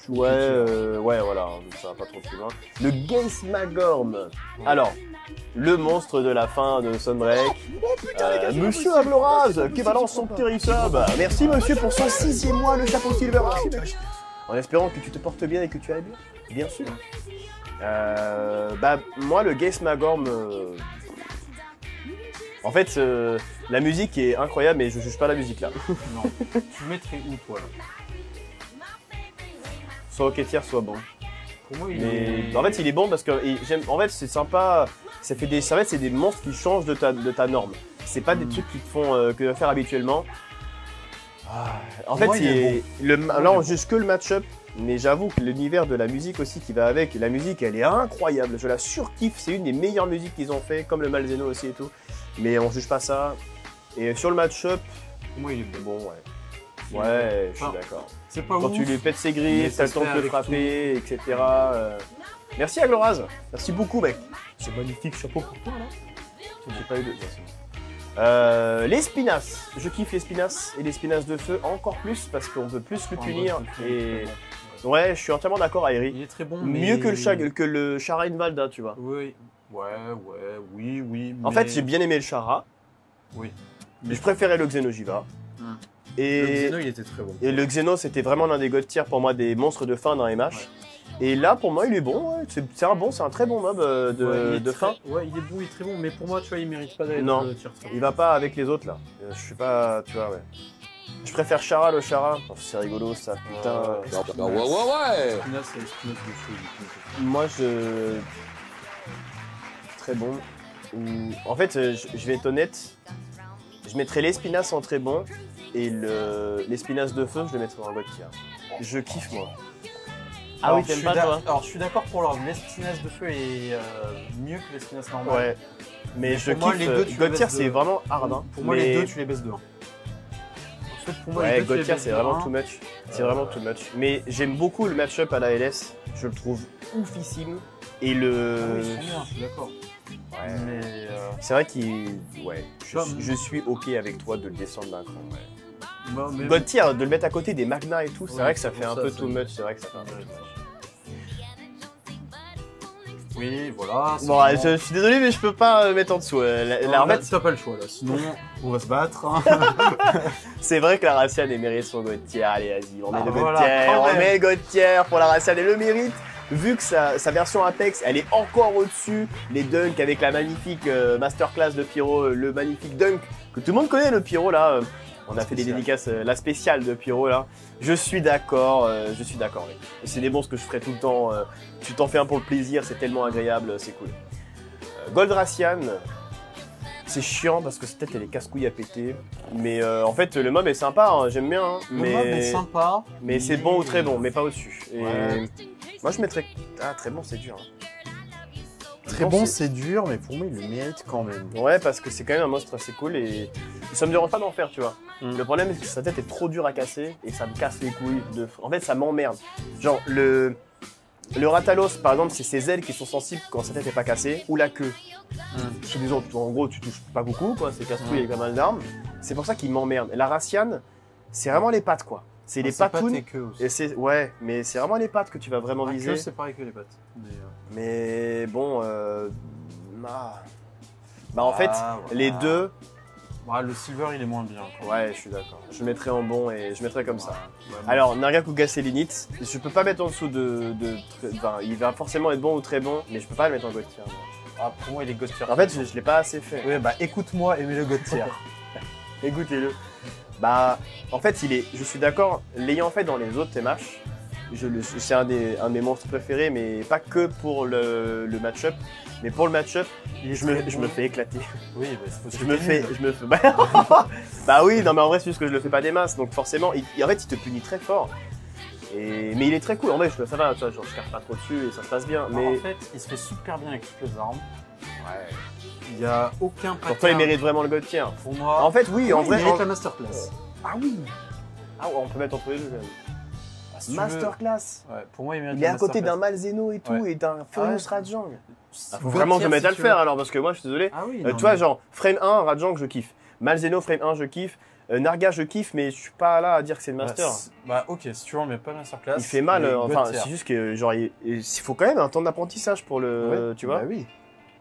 ouais, voilà, ça va pas trop plus loin. Le Gaze Magorm. Alors, le monstre de la fin de Sunbreak. Monsieur Agloraz, qui balance son petit resub. Merci monsieur pour son 6e mois, le chapeau silver. En espérant que tu te portes bien et que tu ailles bien. Bien sûr. Moi, le Gaze Magorm... En fait, la musique est incroyable, mais je juge pas la musique là. Non. Tu le mettrais où, toi, là? Soit roquetière, soit bon. Pour moi, il est... En fait, il est bon parce que en fait, c'est sympa. C'est des monstres qui changent de ta norme. C'est pas des trucs qui te font que tu vas faire habituellement. En fait, là, on juge que le match-up. Mais j'avoue que l'univers de la musique aussi qui va avec, la musique, elle est incroyable. Je la surkiffe. C'est une des meilleures musiques qu'ils ont fait, comme le Malzeno aussi et tout. Mais on juge pas ça. Et sur le match-up, pour moi, il est bon. Ouais. Ouais, je suis d'accord. C'est pas quand tu lui pètes ses griffes, t'as le temps de le frapper, tout. Etc. Merci Agloraz, merci beaucoup mec. C'est magnifique, chapeau pour toi là. J'ai pas eu de... les spinaces, je kiffe les spinaces et les spinaces de feu encore plus parce qu'on peut plus le punir. Et ouais, je suis entièrement d'accord avec Airi. Il est très bon. Mieux que le Chara Invalda, tu vois. Oui. Oui. Mais... En fait, j'ai bien aimé le Chara. Oui. Mais je préférais le Xenojiva. Et le Xeno, il était très bon. Et le Xeno, c'était vraiment l'un des god tiers pour moi des monstres de fin dans MH. Ouais. Et là, pour moi, il est bon. Ouais. C'est un très bon mob de fin. Ouais, il est bon, il est très bon. Mais pour moi, tu vois, il mérite pas d'être tier 3. Il va pas avec les autres là. Je suis pas, tu vois, ouais. Je préfère Chara, le Chara. Oh, c'est rigolo ça, putain. Ouais. Moi, très bon. En fait, je vais être honnête. Je mettrais l'Espinasse en très bon. Et l'Espinasse de feu, je le mettrais en god tier. Je kiffe moi. Ah oui, t'aimes pas toi? Alors je suis d'accord pour l'ordre, l'Espinasse de feu est mieux que l'Espinasse normale. Ouais. Mais je kiffe. God tier c'est vraiment hard. Hein. Pour moi les deux tu les baisses de 1. En fait pour moi les deux God tier c'est vraiment too much. C'est vraiment too much. Mais j'aime beaucoup le match-up à la LS. Je le trouve oufissime. Et le... Ah oui, c'est bien, je suis d'accord. Ouais. Mais c'est vrai qu'il... Ouais. Je suis ok avec toi de le descendre d'un cran. Ouais. God tier, de le mettre à côté des Magna et tout, c'est vrai que ça fait un peu too much, c'est vrai que ça fait un peu too much. Oui, voilà. Bon, je suis désolé, mais je peux pas mettre en dessous. En fait, t'as pas le choix là, sinon on va se battre. Hein. C'est vrai que la Racian elle mérite son God tier. Allez, vas-y, on met le God tier, on met le God tier pour la Racian, elle le mérite. Vu que sa version Apex, elle est encore au-dessus, les dunks avec la magnifique masterclass de Pyro, le magnifique dunk que tout le monde connaît, le Pyro là. On a fait des dédicaces, la spéciale de Pyro là. Je suis d'accord, oui. C'est des monstres que je ferai tout le temps. Tu t'en fais un pour le plaisir, c'est tellement agréable, c'est cool. Goldracian, c'est chiant parce que sa tête elle est casse-couille à péter. Mais en fait, le mob est sympa, hein, j'aime bien. Hein, le mob est sympa. Mais c'est bon ou très bon, mais pas au-dessus. Ouais. Moi je mettrais. Ah, très bon, c'est dur. Hein. Très bon, c'est dur, mais pour moi, il le mérite quand même. Ouais, parce que c'est quand même un monstre assez cool et ça me dérange pas d'en faire, tu vois. Le problème, c'est que sa tête est trop dure à casser et ça me casse les couilles. En fait, ça m'emmerde. Genre, le Ratalos, par exemple, c'est ses ailes qui sont sensibles quand sa tête est pas cassée, ou la queue. Chez les autres, en gros, tu touches pas beaucoup, quoi. C'est casse-couille avec pas mal d'armes. C'est pour ça qu'il m'emmerde. La Racian, c'est vraiment les pattes, quoi. C'est les patounes. Et ouais, mais c'est vraiment les pattes que tu vas vraiment viser. C'est pareil que les pattes. Mais bon, en fait, les deux. Le silver il est moins bien. Quoi. Ouais, je suis d'accord. Je mettrais en bon et je mettrais comme ça. Alors, Nargacuga Selinit, je peux pas mettre en dessous Enfin, il va forcément être bon ou très bon, mais je peux pas le mettre en god tier. Pour moi, il est god tier. En fait, je l'ai pas assez fait. Oui, écoute-moi et mets le god tier. Écoutez-le. En fait, je suis d'accord, l'ayant fait dans les autres MH, c'est un de mes monstres préférés, mais pas que pour le match-up, mais pour le match-up, je me fais éclater. Oui, je me fais. Bah oui, non mais en vrai, c'est juste que je le fais pas des masses, donc forcément, en fait, il te punit très fort. Mais il est très cool, en vrai, ça va, tu vois, genre, je carre pas trop dessus et ça se passe bien. Mais... En fait, il se fait super bien avec toutes les armes. Ouais. Il n'y a aucun pattern. Pour toi, il mérite vraiment le god tier. Pour moi. En fait, oui, en vrai. Il mérite la masterclass. Ah oui. Ah ouais, on peut mettre entre les deux. Masterclass. Ouais, pour moi, il mérite. Il est à côté d'un Malzeno et tout, et d'un Furious Rajang. Faut vraiment que je mette à le faire alors, parce que moi, je suis désolé. Ah oui. Tu vois, genre, frame 1, Rajang, je kiffe. Malzeno, frame 1, je kiffe. Narga, je kiffe, mais je suis pas là à dire que c'est le master. Bah ok, si tu veux, on met pas masterclass. Il fait mal, enfin, c'est juste que genre, il faut quand même un temps d'apprentissage pour le, tu vois. Bah oui.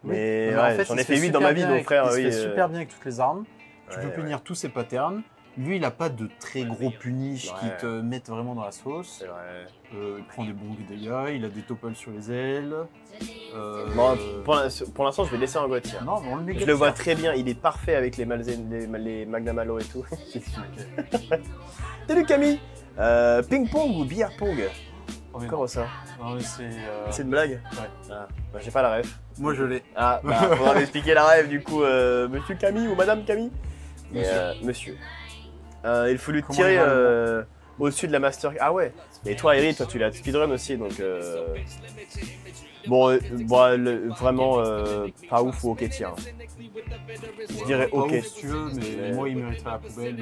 Mais ouais, en fait, j'en ai fait 8 dans ma vie, donc frère. Il fait super bien avec toutes les armes. Tu peux punir tous ses patterns. Lui, il a pas de très gros punish qui te mettent vraiment dans la sauce. Il prend des bons dégâts, il a des topples sur les ailes. Bon, pour l'instant, je vais laisser un God tier. Non, on le met. Je le vois très bien, il est parfait avec les Magnamalo et tout. Salut Camille. Ping-pong ou billard-pong? Comment ça? C'est une blague? Ouais. Ah, bah, j'ai pas la ref. Moi je l'ai. Ah, bah, faudra m'expliquer la ref du coup, monsieur Camille ou madame Camille? Monsieur. Il faut lui tirer au-dessus de la master. Ah ouais. Et toi, Eri, toi tu l'as speedrun aussi, donc bon, vraiment pas ouf ou ok tiers. Je dirais ok. Pas ouf, si tu veux, mais moi il mériterait la poubelle.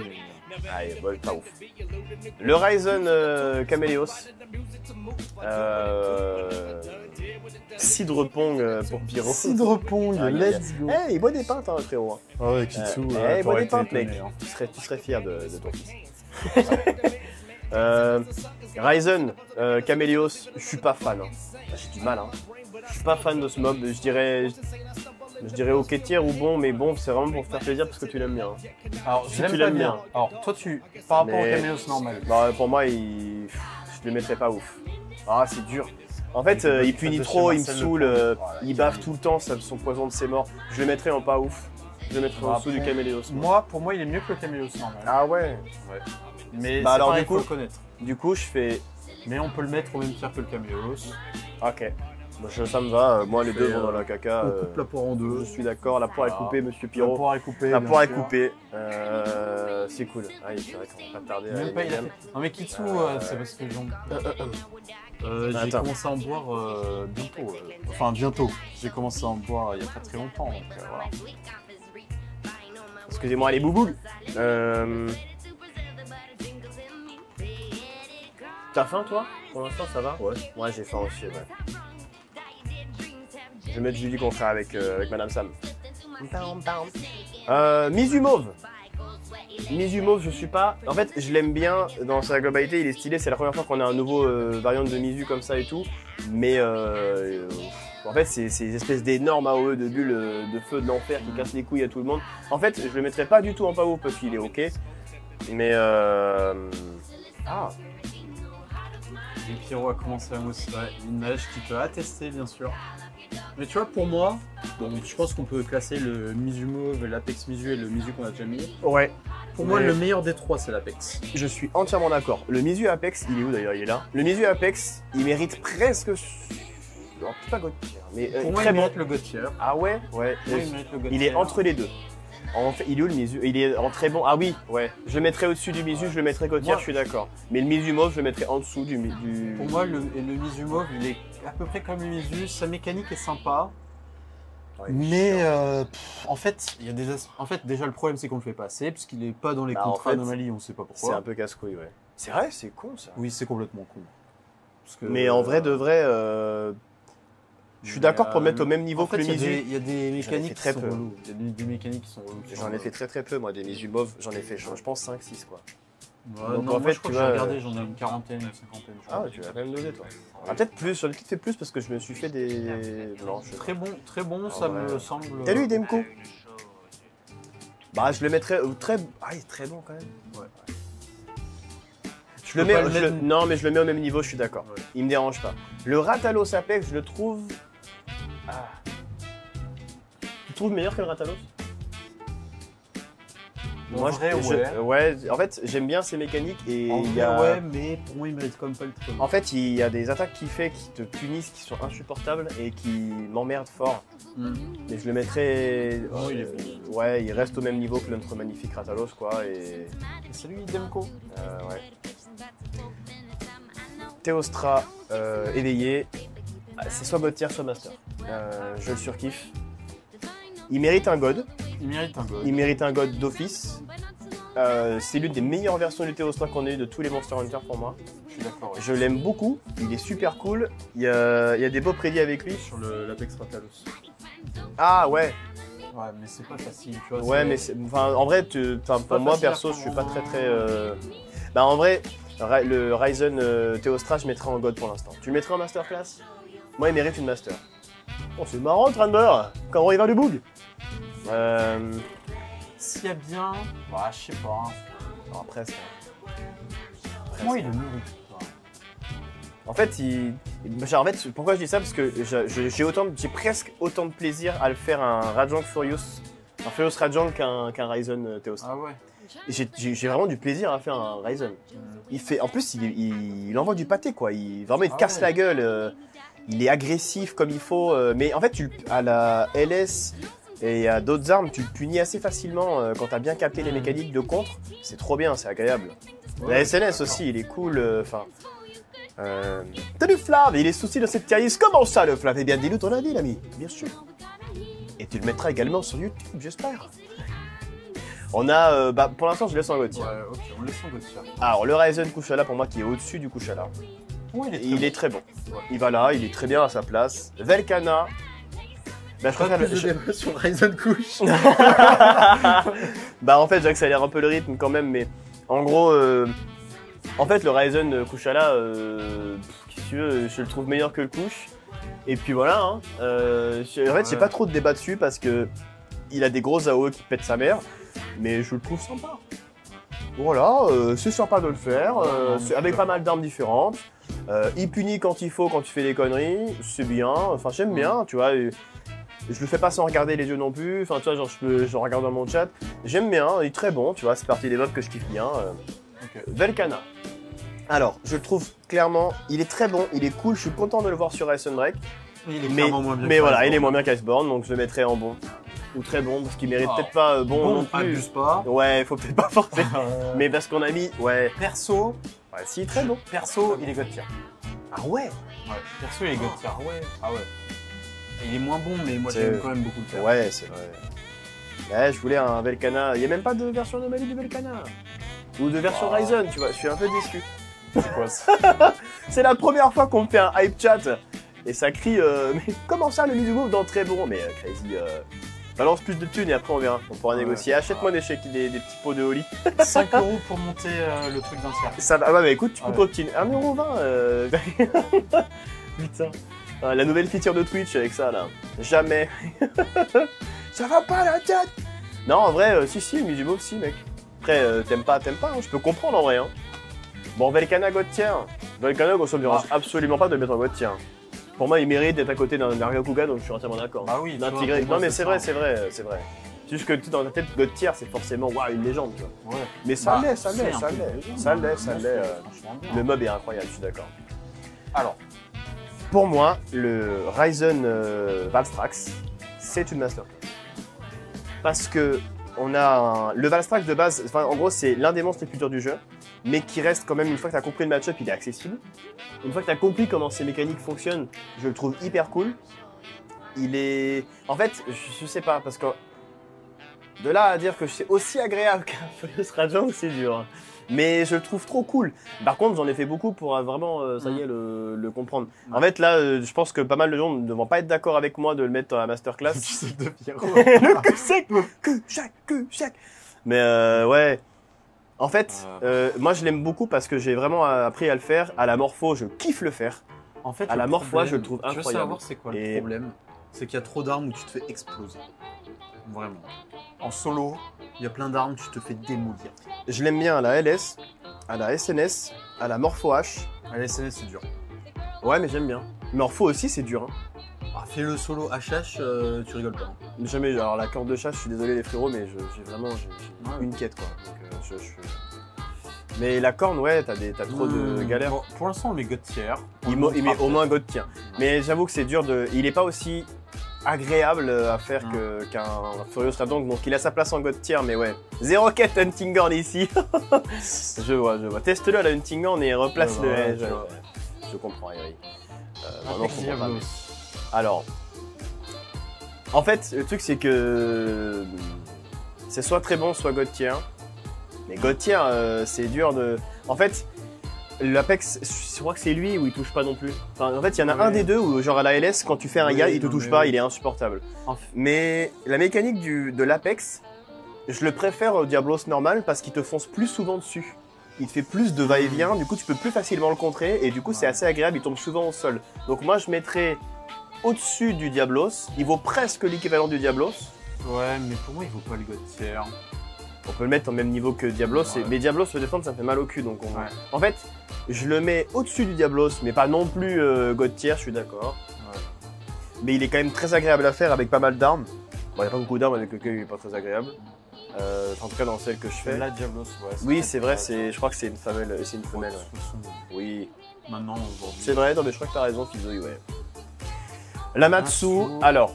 Allez, bon, pas ouf. Le Ryzen Caméléos. Cidre-pong pour Pyro. Cidre-pong, let's go. Eh, il boit des pintes, hein, frérot. Ah ouais, Kitsu. Il boit des pintes, mec. Tu serais fier de ton fils. Ryzen Caméléos, je suis pas fan. Hein. J'ai du mal. Hein. Je suis pas fan de ce mob. Je dirais ok tiers ou bon, mais bon, c'est vraiment pour te faire plaisir parce que tu l'aimes bien. Alors, je l'aime pas bien. Alors, toi, par rapport au Caméléos normal. Bah, pour moi, je le mettrais pas ouf. Ah, c'est dur. En fait, il punit trop, il me saoule, il baffe tout le temps, son poison de ses morts. Je le mettrais en pas ouf. Je le mettrais en dessous du Caméléos. Pour moi, il est mieux que le Caméléos normal. Ah ouais. Mais bah alors, pareil, faut le connaître. Du coup, je fais. Mais on peut le mettre au même tiers que le Caméléos. Ok. Bah, ça me va. Moi, les deux vont dans la caca. On coupe la poire en deux. Je suis d'accord. La poire est coupée, monsieur Pyro. La poire est coupée. La poire est coupée. C'est cool. Ah, c'est vrai qu'on va pas tarder. Même pas, il a fait. Non, mais Kitsu, c'est parce que j'ai commencé à en boire bientôt. Enfin, bientôt. J'ai commencé à en boire il y a pas très longtemps. Donc, voilà. Excusez-moi, les bouboules. T'as faim, toi? Pour l'instant, ça va? Ouais. Ouais, j'ai faim aussi, ouais. Je vais mettre Julie qu'on fera avec Madame Sam. Mizu Mauve. Mizu Mauve, je suis pas... En fait, je l'aime bien dans sa globalité, il est stylé. C'est la première fois qu'on a un nouveau variant de Mizu comme ça et tout. Mais en fait, c'est ces espèces d'énormes AOE de bulles de feu de l'enfer qui cassent les couilles à tout le monde. En fait, je le mettrais pas du tout en pas ouf parce qu'il est ok. Mais Ah, et Pyro a commencé à mousser. Une neige qui peut attester, bien sûr. Mais tu vois, pour moi, donc je pense qu'on peut classer le Mizu Mauve, l'Apex Mizu et le Mizu qu'on a déjà mis. Ouais. Pour moi, le meilleur des trois, c'est l'Apex. Je suis entièrement d'accord. Le Mizu Apex, il est où d'ailleurs? Il est là. Le Mizu Apex, il mérite presque... Non, pas God tier, mais pour moi, il mérite le God tier. Ah ouais? Ouais. Moi, il mérite le God tier. Il est entre les deux. En fait, il est où le Mizu? Il est en très bon. Ah oui, ouais. Je le mettrais au-dessus du Mizu, je le mettrais God tier, je suis d'accord. Mais le Mizu Mauve, je le mettrais en dessous du. Pour moi, le Mizu Mauve, il est à peu près comme le Mizu. Sa mécanique est sympa. Ouais, mais en fait, il y a des en fait, déjà le problème c'est qu'on le fait pas assez puisqu'il est pas dans les contrats anomalies, on sait pas pourquoi. C'est un peu casse-couille, ouais. C'est vrai, c'est con ça. Oui, c'est complètement con. Parce que, mais en vrai de vrai, je suis d'accord pour mettre au même niveau que le Mizu. Il y a des mécaniques qui sont reloues. Il y a des mécaniques qui sont reloues. J'en ai fait très peu moi, des Mizu Mauve, j'en ai fait je pense 5-6 quoi. Ouais, donc non, en fait, je crois que j'ai regardé, j'en ai une quarantaine, une cinquantaine. Ah ouais, tu l'as quand même dosé toi. Ah, peut-être plus, j'en ai peut-être fait plus parce que je me suis fait des... Non, Très bon, ça me semble... T'as lu Demko? Bah je le mettrais très... Ah il est très bon quand même. Ouais. Je le mets... Non mais je le mets au même niveau, je suis d'accord. Ouais. Il me dérange pas. Le Rathalos Apex, je le trouve... Ah. Tu trouves meilleur que le Rathalos? Moi, ouais, en fait, j'aime bien ces mécaniques et ouais, mais pour moi, il mérite quand même pas le truc. En fait, il y a des attaques qu'il fait qui te punissent, qui sont insupportables et qui m'emmerdent fort. Mais je le mettrais... Oh, il est bon. Ouais, il reste au même niveau que notre magnifique Rathalos, quoi, et... Salut, Demko. Ouais. Théostra, éveillé. C'est soit God tier, soit Master. Je le surkiffe. Il mérite un God. Il mérite un God d'office. C'est l'une des meilleures versions du Théostra qu'on ait eu de tous les Monster Hunter pour moi. Je suis d'accord. Ouais. Je l'aime beaucoup. Il est super cool. Il y a des beaux prédits avec lui. Sur l'Apex Rathalos. Ah ouais. Ouais, mais c'est pas facile, tu vois. Ouais, mais en vrai, pour moi, perso, je suis pas très... Bah, en vrai, le Ryzen Théostra, je mettrais en God pour l'instant. Tu le mettrais en Masterclass? Moi, il mérite une Master. Oh, c'est marrant, Trander, quand on y va du boug. S'il y a bien... Bah, je sais pas. Non, après, ça... Moi, il le mérite. En fait, pourquoi je dis ça? Parce que j'ai presque autant de plaisir à le faire un Radiant Furious, un Furious Radiant qu'un Ryzen Théostra. Ah ouais. J'ai vraiment du plaisir à faire un Ryzen. En plus, il envoie du pâté, quoi. Il casse la gueule. Il est agressif comme il faut. Mais en fait, à la LS et à d'autres armes, tu le punis assez facilement quand t'as bien capté les mécaniques de contre. C'est trop bien, c'est agréable. La SNS aussi, il est cool. Salut Flav, il est souci de cette tier list. Comment ça, le Flav? Eh bien, dis-nous ton avis, l'ami. Bien sûr. Et tu le mettras également sur YouTube, j'espère. On a, pour l'instant, je laisse en Gauthier. Ouais, ok, on laisse en Gauthier. Alors, le Ryzen Kushala, pour moi, qui est au-dessus du Kushala. Ouais, il est très bon. Ouais. Il va là, il est très bien à sa place. Velkana. Bah, je préfère le débat sur Ryzen Kush. Bah, en fait, j'accélère un peu le rythme quand même, mais en gros, en fait, le Ryzen Kushala, si tu veux, je le trouve meilleur que le Kush. Et puis voilà, hein. En fait, j'ai pas trop de débat dessus parce que il a des gros AOE qui pètent sa mère, mais je le trouve sympa. Voilà, c'est sympa de le faire, avec pas mal d'armes différentes. Il punit quand il faut, quand tu fais des conneries, c'est bien, enfin j'aime bien, tu vois. Je le fais pas sans regarder les yeux non plus, enfin tu vois, genre je regarde dans mon chat. J'aime bien, il est très bon, tu vois, c'est partie des mobs que je kiffe bien. Okay. Velkana. Alors, je le trouve clairement, il est très bon, il est cool, je suis content de le voir sur Ice Break. Il est clairement moins bien. Mais voilà, il est moins bien qu'Iceborne, donc je le mettrais en bon. Ou très bon, parce qu'il mérite peut-être pas bon non plus. Abuse pas. Ouais, faut peut-être pas forcer. Mais parce qu'on a mis, ouais. Perso. Ouais, si, très bon. Perso, il est God tier. Ah ouais? Ouais, perso, il est God tier. Ah ouais. Il est moins bon, mais moi j'aime quand même beaucoup le faire. Ouais, c'est vrai. Ouais, je voulais un Velkana. Il n'y a même pas de version anomalie du Velkana. Ou de version Ryzen, tu vois. Je suis un peu déçu. C'est quoi ça? C'est la première fois qu'on me fait un hype chat. Et ça crie, mais comment ça le Mizugo dans très bon? Mais Crazy, balance plus de thunes et après on verra. On pourra négocier. Achète-moi des petits pots de Oli. 5 € pour monter le truc d'un tiers. Ça va, bah écoute, tu peux continuer. 1,20 €. Putain. La nouvelle feature de Twitch avec ça là. Jamais. Ça va pas la tête. Non, en vrai, si, Mizugo, si, mec. Après, t'aimes pas, hein. Je peux comprendre en vrai. Hein. Bon, Velkana God tier. Velkana, ça me dérange absolument pas de le mettre en God tier. Pour moi, il mérite d'être à côté d'un Ryokugan, donc je suis entièrement d'accord. Ah oui, d'intégrer. Non, mais c'est vrai. C'est juste que dans ta tête, God tier, c'est forcément une légende, tu vois. Ouais. Mais ça l'est. Le mob est incroyable, je suis d'accord. Alors, pour moi, le Ryzen Valstrax, c'est une masterclass. Parce que le Valstrax de base, en gros, c'est l'un des monstres les plus durs du jeu, mais qui reste quand même, une fois que tu as compris le match-up, il est accessible. Une fois que tu as compris comment ces mécaniques fonctionnent, je le trouve hyper cool. En fait, je sais pas, parce que de là à dire que c'est aussi agréable qu'un Furious Radiant, c'est dur. Mais je le trouve trop cool. Par contre, j'en ai fait beaucoup pour vraiment, ça y est, le comprendre. En fait, là, je pense que pas mal de gens ne vont pas être d'accord avec moi de le mettre dans la masterclass. Tu sais de Pierrot. Le que sec. Mais ouais. En fait, moi je l'aime beaucoup parce que j'ai vraiment appris à le faire. À la morpho, je kiffe le faire. En fait, à la morpho, je le trouve incroyable. Je veux savoir c'est quoi le problème. C'est qu'il y a trop d'armes où tu te fais exploser. Vraiment. En solo, il y a plein d'armes, tu te fais démolir. Je l'aime bien à la LS, à la SNS, à la Morpho H. À la SNS, c'est dur. Ouais, mais j'aime bien. Morpho aussi, c'est dur. Hein. Ah, fais le solo HH, tu rigoles pas. Jamais. Alors, la corde de chasse, je suis désolé les frérots, mais j'ai une quête, quoi. Donc, Mais la corne, ouais, t'as trop de galères. Bon, pour l'instant, on met God tier. Il met au moins God tier. Mais j'avoue que c'est dur il est pas aussi agréable à faire qu'un Furious Radiant, donc il a sa place en God tier, mais ouais. 0 quête Hunting Horn ici. Je vois. Teste-le à la Hunting Horn et replace le edge. Je comprends, Eric. Alors, en fait, le truc c'est que c'est soit très bon, soit God tier. Mais God tier, c'est dur de... En fait, L'Apex, je crois que c'est lui où il touche pas non plus. Enfin, en fait, il y en a un des deux où, genre à la LS, quand tu fais un gars, il te touche pas, il est insupportable. Mais la mécanique de l'Apex, je le préfère au Diablos normal parce qu'il te fonce plus souvent dessus. Il te fait plus de va-et-vient, du coup tu peux plus facilement le contrer et du coup c'est assez agréable, il tombe souvent au sol. Donc moi je mettrais au-dessus du Diablos, il vaut presque l'équivalent du Diablos. Ouais, mais pour moi il vaut pas le God tier. On peut le mettre au même niveau que Diablos, mais Diablos le défendre ça me fait mal au cul donc en fait je le mets au-dessus du Diablos mais pas non plus God tier, je suis d'accord. Ouais. Mais il est quand même très agréable à faire avec pas mal d'armes. Bon, il n'y a pas beaucoup d'armes avec lesquelles il est pas très agréable. En tout cas dans celle que je fais. La Diablos, ouais. Oui, c'est vrai, je crois que c'est une femelle. C'est une femelle. Ouais. Oui. Maintenant, aujourd'hui. C'est vrai, non mais je crois que t'as raison, Fizoi, ouais. L'Amatsu, alors.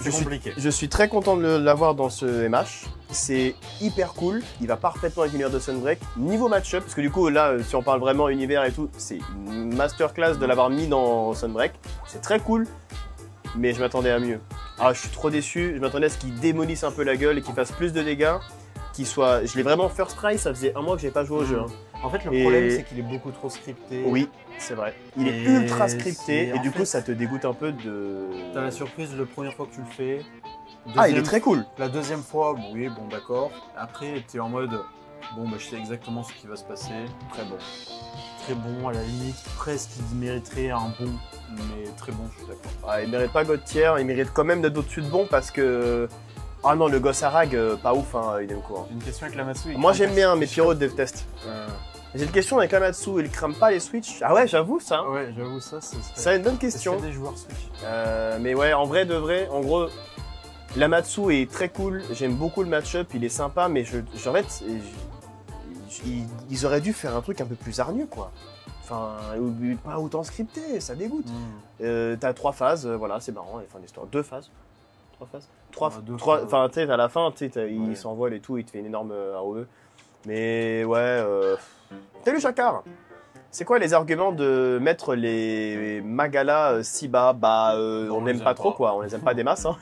Je suis très content de l'avoir dans ce MH. C'est hyper cool, il va parfaitement avec l'univers de Sunbreak. Niveau match-up, parce que du coup là, si on parle vraiment univers et tout, c'est une masterclass de l'avoir mis dans Sunbreak. C'est très cool, mais je m'attendais à mieux. Ah, je suis trop déçu, je m'attendais à ce qu'il démolisse un peu la gueule et qu'il fasse plus de dégâts. Je l'ai vraiment first try, ça faisait un mois que j'ai pas joué au jeu. Hein. En fait, le problème, c'est qu'il est beaucoup trop scripté. Oui, c'est vrai. Il est ultra scripté et du coup, ça te dégoûte un peu de... T'as la surprise la première fois que tu le fais. Il est très cool. La deuxième fois, oui, bon, d'accord. Après, t'es en mode, bon, bah, je sais exactement ce qui va se passer. Très bon. Très bon, à la limite, presque, il mériterait un bon, mais très bon, je suis d'accord. Ah, il mérite pas God tier, il mérite quand même d'être au-dessus de bon parce que... Ah non, le gosse Arag, pas ouf, hein, il aime quoi. J'ai une question avec l'Amatsu. Moi j'aime bien, mais Pyro déteste. J'ai une question avec l'Amatsu, il crame pas les Switch? Ah ouais, j'avoue ça. Ouais, j'avoue ça. C'est une bonne question. C'est des joueurs Switch. Mais ouais, en vrai de vrai, en gros, l'Amatsu est très cool, j'aime beaucoup le match-up, il est sympa, mais en fait, ils auraient dû faire un truc un peu plus hargneux, quoi. Enfin, pas autant scripté, ça dégoûte. T'as 3 phases, voilà, c'est marrant, et fin d'histoire. 2 phases. 3 phases. 3, enfin, tu sais, à la fin, il s'envole et tout, il te fait une énorme AOE. Mais ouais, salut Jacquard. C'est quoi les arguments de mettre les Magala si bas? On n'aime pas trop, quoi, on les aime pas des masses. Hein.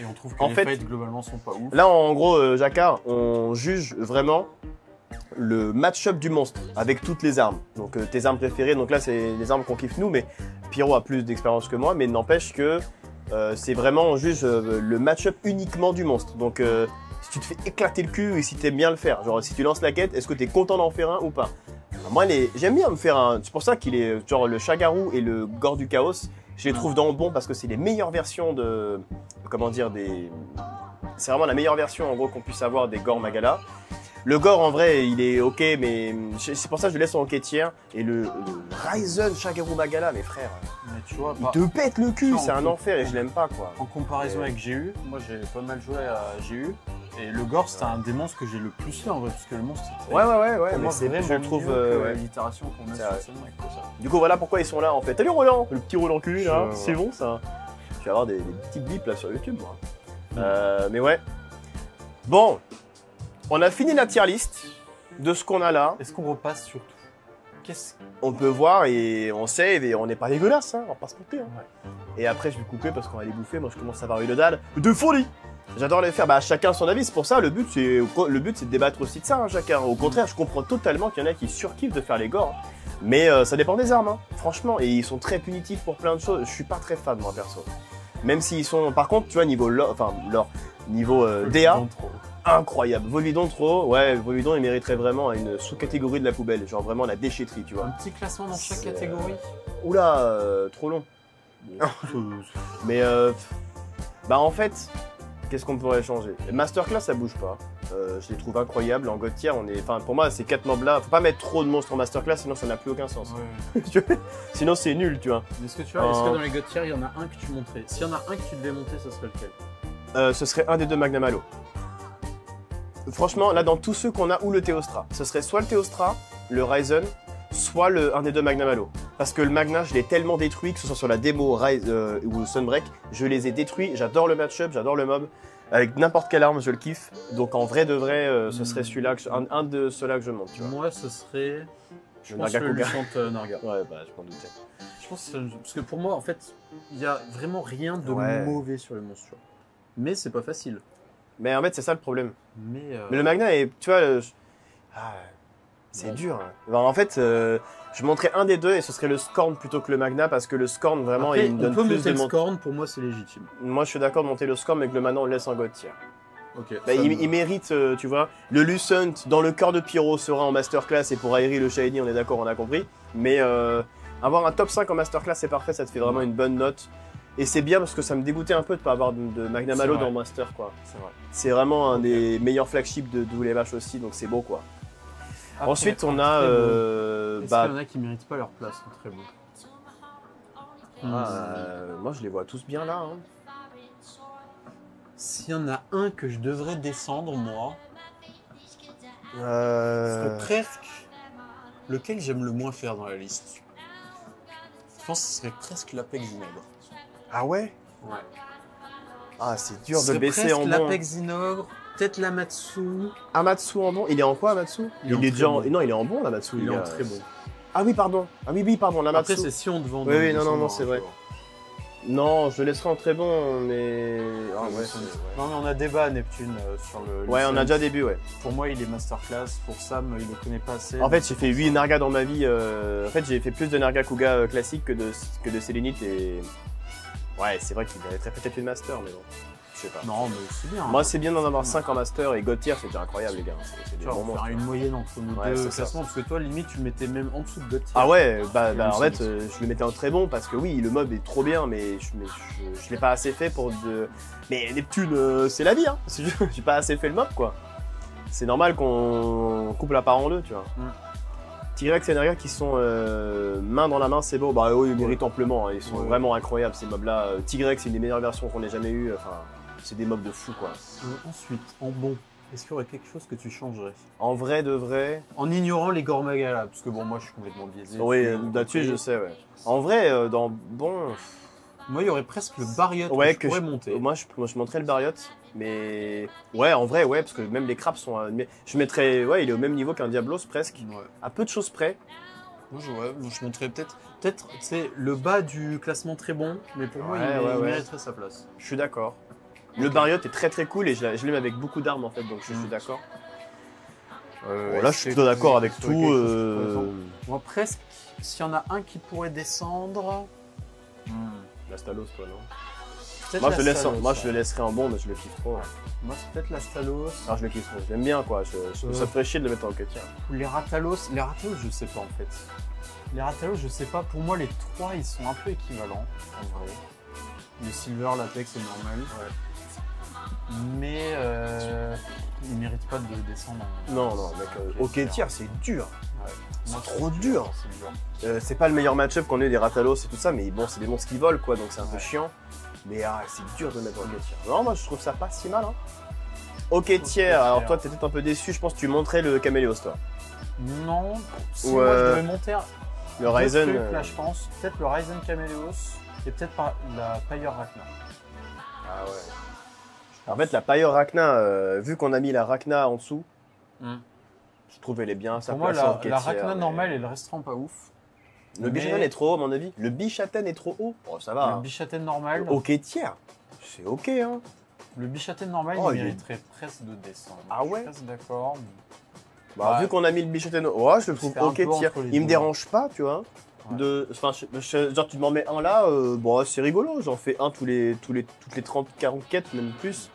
Et on trouve que les fights, globalement, sont pas ouf. Là, en gros, Jacquard, on juge vraiment le match-up du monstre avec toutes les armes. Donc tes armes préférées, donc là c'est les armes qu'on kiffe nous, mais Pyro a plus d'expérience que moi, mais n'empêche que c'est vraiment, on juge le match-up uniquement du monstre. Donc si tu te fais éclater le cul et si t'aimes bien le faire, genre si tu lances la quête, est-ce que t'es content d'en faire un ou pas? Moi j'aime bien me faire un, c'est pour ça qu'il est genre le Chagarou et le Gore du Chaos, je les trouve dans le bon parce que c'est les meilleures versions de, comment dire, c'est vraiment la meilleure version en gros qu'on puisse avoir des Gore Magala. Le Gore en vrai il est ok, mais c'est pour ça que je le laisse en ok tier. Et le Ryzen Shagaru Magala, mes frères, mais tu vois, il te pète le cul, c'est un enfer et je l'aime pas quoi. En comparaison avec GU, moi j'ai pas mal joué à GU. Et le Gore c'est un des monstres que j'ai le plus fait en vrai, parce que le monstre c'est ouais, mais moi, je le trouve l'itération qu'on a sur Sunbreak. Du coup voilà pourquoi ils sont là en fait. Salut Roland, le petit Roland cul là, c'est bon ça. Tu vas avoir des petites bips là sur YouTube moi. Mais ouais. Bon. On a fini la tier list de ce qu'on a là. Est-ce qu'on repasse sur tout? On peut voir et on save et on n'est pas dégueulasse, hein, on va pas se mentir. Ouais. Et après je vais couper parce qu'on va les bouffer, moi je commence à avoir une dalle de folie. J'adore les faire, chacun son avis, c'est pour ça le but c'est de débattre aussi de ça, hein, chacun. Au contraire, je comprends totalement qu'il y en a qui surkiffent de faire les gores. Mais ça dépend des armes, hein, franchement, et ils sont très punitifs pour plein de choses. Je suis pas très fan moi perso. Même s'ils sont, par contre, tu vois, niveau DA, incroyable. Volvidon trop, ouais, Volvidon il mériterait vraiment une sous-catégorie de la poubelle, genre vraiment la déchetterie, tu vois. Un petit classement dans chaque catégorie. Oula, trop long. Mais en fait, qu'est-ce qu'on pourrait changer? Masterclass ça bouge pas. Je les trouve incroyables. En God tier, pour moi ces 4 mobs là, faut pas mettre trop de monstres en Masterclass sinon ça n'a plus aucun sens. Ouais. Sinon c'est nul, tu vois. Est-ce que dans les God tier il y en a un que tu montrais? S'il y en a un que tu devais monter, ce serait lequel? Ce serait un des deux Magnum Halo. Franchement, là, dans tous ceux qu'on a, ou le Théostra, ce serait soit le Théostra, le Ryzen, soit un des deux Magnum Halo. Parce que le Magna, je l'ai tellement détruit, que ce soit sur la démo ou Sunbreak, je les ai détruits. J'adore le match-up, j'adore le mob. Avec n'importe quelle arme, je le kiffe. Donc en vrai de vrai, ce serait celui-là, un de ceux-là que je monte. Tu vois. Moi, ce serait. Je pense Narga le Luchante Narga. Ouais, je m'en doutais. Je pense parce que pour moi, en fait, il y a vraiment rien de mauvais sur les monstres. Mais c'est pas facile. Mais en fait, c'est ça le problème. Mais le Magna est, tu vois, C'est dur. Hein. Ben, en fait, je montrais un des deux et ce serait le Scorn plutôt que le Magna parce que le Scorn, vraiment, après, il me donne plus de... On peut monter le Scorn, pour moi, c'est légitime. Moi, je suis d'accord de monter le Scorn, mais que le Magna, on le laisse en God tier. Okay, bah, il mérite, tu vois. Le Lucent, dans le cœur de Pyro, sera en Masterclass et pour Airi, le Shiny, on est d'accord, on a compris. Mais avoir un top 5 en Masterclass, c'est parfait, ça te fait vraiment une bonne note. Et c'est bien parce que ça me dégoûtait un peu de ne pas avoir de Magna Malo dans Master, quoi. C'est vraiment un des meilleurs flagships de Double Vache aussi, donc c'est beau, quoi. Après, ensuite, on a... Est-ce qu'il y en a qui méritent pas leur place, très beau. Moi, je les vois tous bien là. Hein. S'il y en a un que je devrais descendre, moi, ce serait presque lequel j'aime le moins faire dans la liste. Je pense que ce serait presque l'Apex Zinogre. Ah ouais? Ouais. Ah, c'est dur de baisser en bon. L'Apex Zinogre, peut-être l'Amatsu. Amatsu en bon? Il est en quoi, Amatsu? Il est déjà en... Non, il est en bon, l'Amatsu. Il est en très bon. Ah oui, pardon. Ah oui, pardon, l'Amatsu. Après, c'est si on te vend. Oui, non, c'est vrai. Non, je le laisserai en très bon, mais... Ah, ouais, non, mais on a débat à Neptune sur le... Ouais, on a déjà début, ouais. Pour moi, il est masterclass. Pour Sam, il ne connaît pas assez. En fait, j'ai fait 8 Narga dans ma vie. En fait, j'ai fait plus de Narga Kuga classique que de Sélénite et... Ouais, c'est vrai qu'il mériterait peut-être une master, mais bon. Je sais pas. Non, mais c'est bien. Moi, c'est bien d'en avoir 5 en master et God tier, c'est déjà incroyable, les gars. C'est des bons faire une moyenne entre nous deux classements, parce que toi, limite, tu le mettais même en dessous de God tier. Ah ouais, en fait, je le mettais en très bon parce que oui, le mob est trop bien, mais je l'ai pas assez fait pour de. Mais Neptune, c'est la vie, hein. J'ai pas assez fait le mob, quoi. C'est normal qu'on coupe la part en deux, tu vois. T-Rex et Narga qui sont main dans la main, c'est beau. Bah oui, ils méritent amplement. Hein. Ils sont vraiment incroyables, ces mobs-là. T-Rex, c'est une des meilleures versions qu'on ait jamais eues. Enfin, c'est des mobs de fou, quoi. Ensuite, en bon, est-ce qu'il y aurait quelque chose que tu changerais? En vrai de vrai. En ignorant les Gormagala, parce que bon, moi, je suis complètement biaisé. Oui, là-dessus, je sais, ouais. En vrai, dans bon. Moi, il y aurait presque le Barriot que je pourrais monter. Moi, je monterais le Barriot. Mais ouais, en vrai, ouais, parce que même les crabes sont. Je mettrais. Ouais, il est au même niveau qu'un Diablos presque. Ouais. À peu de choses près. Moi, je montrais peut-être, c'est le bas du classement très bon, mais pour moi, il mériterait sa place. Je suis d'accord. Le Barriot est très très cool et je l'aime avec beaucoup d'armes en fait, donc je suis d'accord. Là, je suis plutôt d'accord avec tout. Moi, presque, s'il y en a un qui pourrait descendre. La Stalos, toi, non? Moi, je le laisserai en bon, mais je le kiffe trop. Moi, c'est peut-être la Stalos. Alors, je le kiffe trop. Je l'aime bien, quoi. Ça ferait chier de le mettre en quête. Ou les Ratalos, je sais pas en fait. Les Ratalos, je sais pas. Pour moi, les trois, ils sont un peu équivalents, en vrai. Le Silver, l'Apex et le normal. Ouais. Mais ils méritent pas de descendre. Non, mec. Au tier, c'est dur. Ouais. C'est trop dur. C'est pas le meilleur match-up qu'on ait des Ratalos et tout ça, mais bon, c'est des monstres qui volent, quoi, donc c'est un peu chiant. Mais c'est dur de mettre en tier. Non, moi je trouve ça pas si mal. Hein. Tier, alors toi t'es peut-être un peu déçu, je pense que tu monterais le Caméléos, toi. Non, si moi je devais monter le Ryzen. Là, je pense, peut-être le Ryzen Caméléos et peut-être la Pyre Rachna. Ah ouais. En fait, la Pyre Rachna, vu qu'on a mis la Rachna en dessous, je trouve elle est bien. Pour moi, la Rachna normale, elle restera pas ouf. Le Bichaten est trop haut, à mon avis. Le Bichaten est trop haut. Oh, ça va. Le Bichaten normal. Tier. C'est ok, hein. Le Bichaten normal, il mériterait presque de descendre. Ah ouais? Je suis presque d'accord. Bah, vu qu'on a mis le Bichaten, je le trouve tier. Il me dérange pas, tu vois. Ouais. Genre, tu m'en mets un là, c'est rigolo. J'en fais un toutes les 30, 40 quêtes, même plus.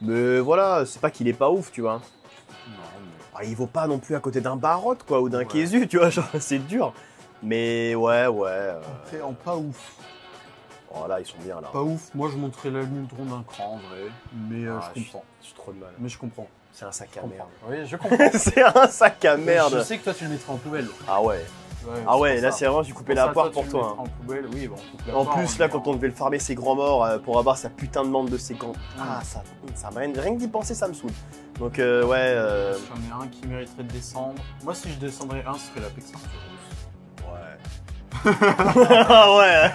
Mais voilà, c'est pas qu'il est pas ouf, tu vois. Non, mais... il vaut pas non plus à côté d'un Barot, quoi, ou d'un Kézu, tu vois. Genre, c'est dur. Mais ouais. Après, en pas ouf. Oh là, ils sont bien là. Pas ouf. Moi, je montrais l'Almudron d'un cran en vrai. Mais je comprends. J'ai trop de mal. Mais je comprends. C'est un sac à merde. Oui, je comprends. C'est un sac à merde. Je sais que toi, tu le mettrais en poubelle. Ah ouais. Là, c'est vraiment, tu coupais la poire pour toi. En poubelle, oui, bon. En plus, là, quand on devait le farmer ses grands morts pour avoir sa putain de membre de ses gants. Ça rien que d'y penser, ça me saoule. Donc, J'en ai un qui mériterait de descendre. Moi, si je descendrais un, ce serait l'Apex Arzuros. Ouais.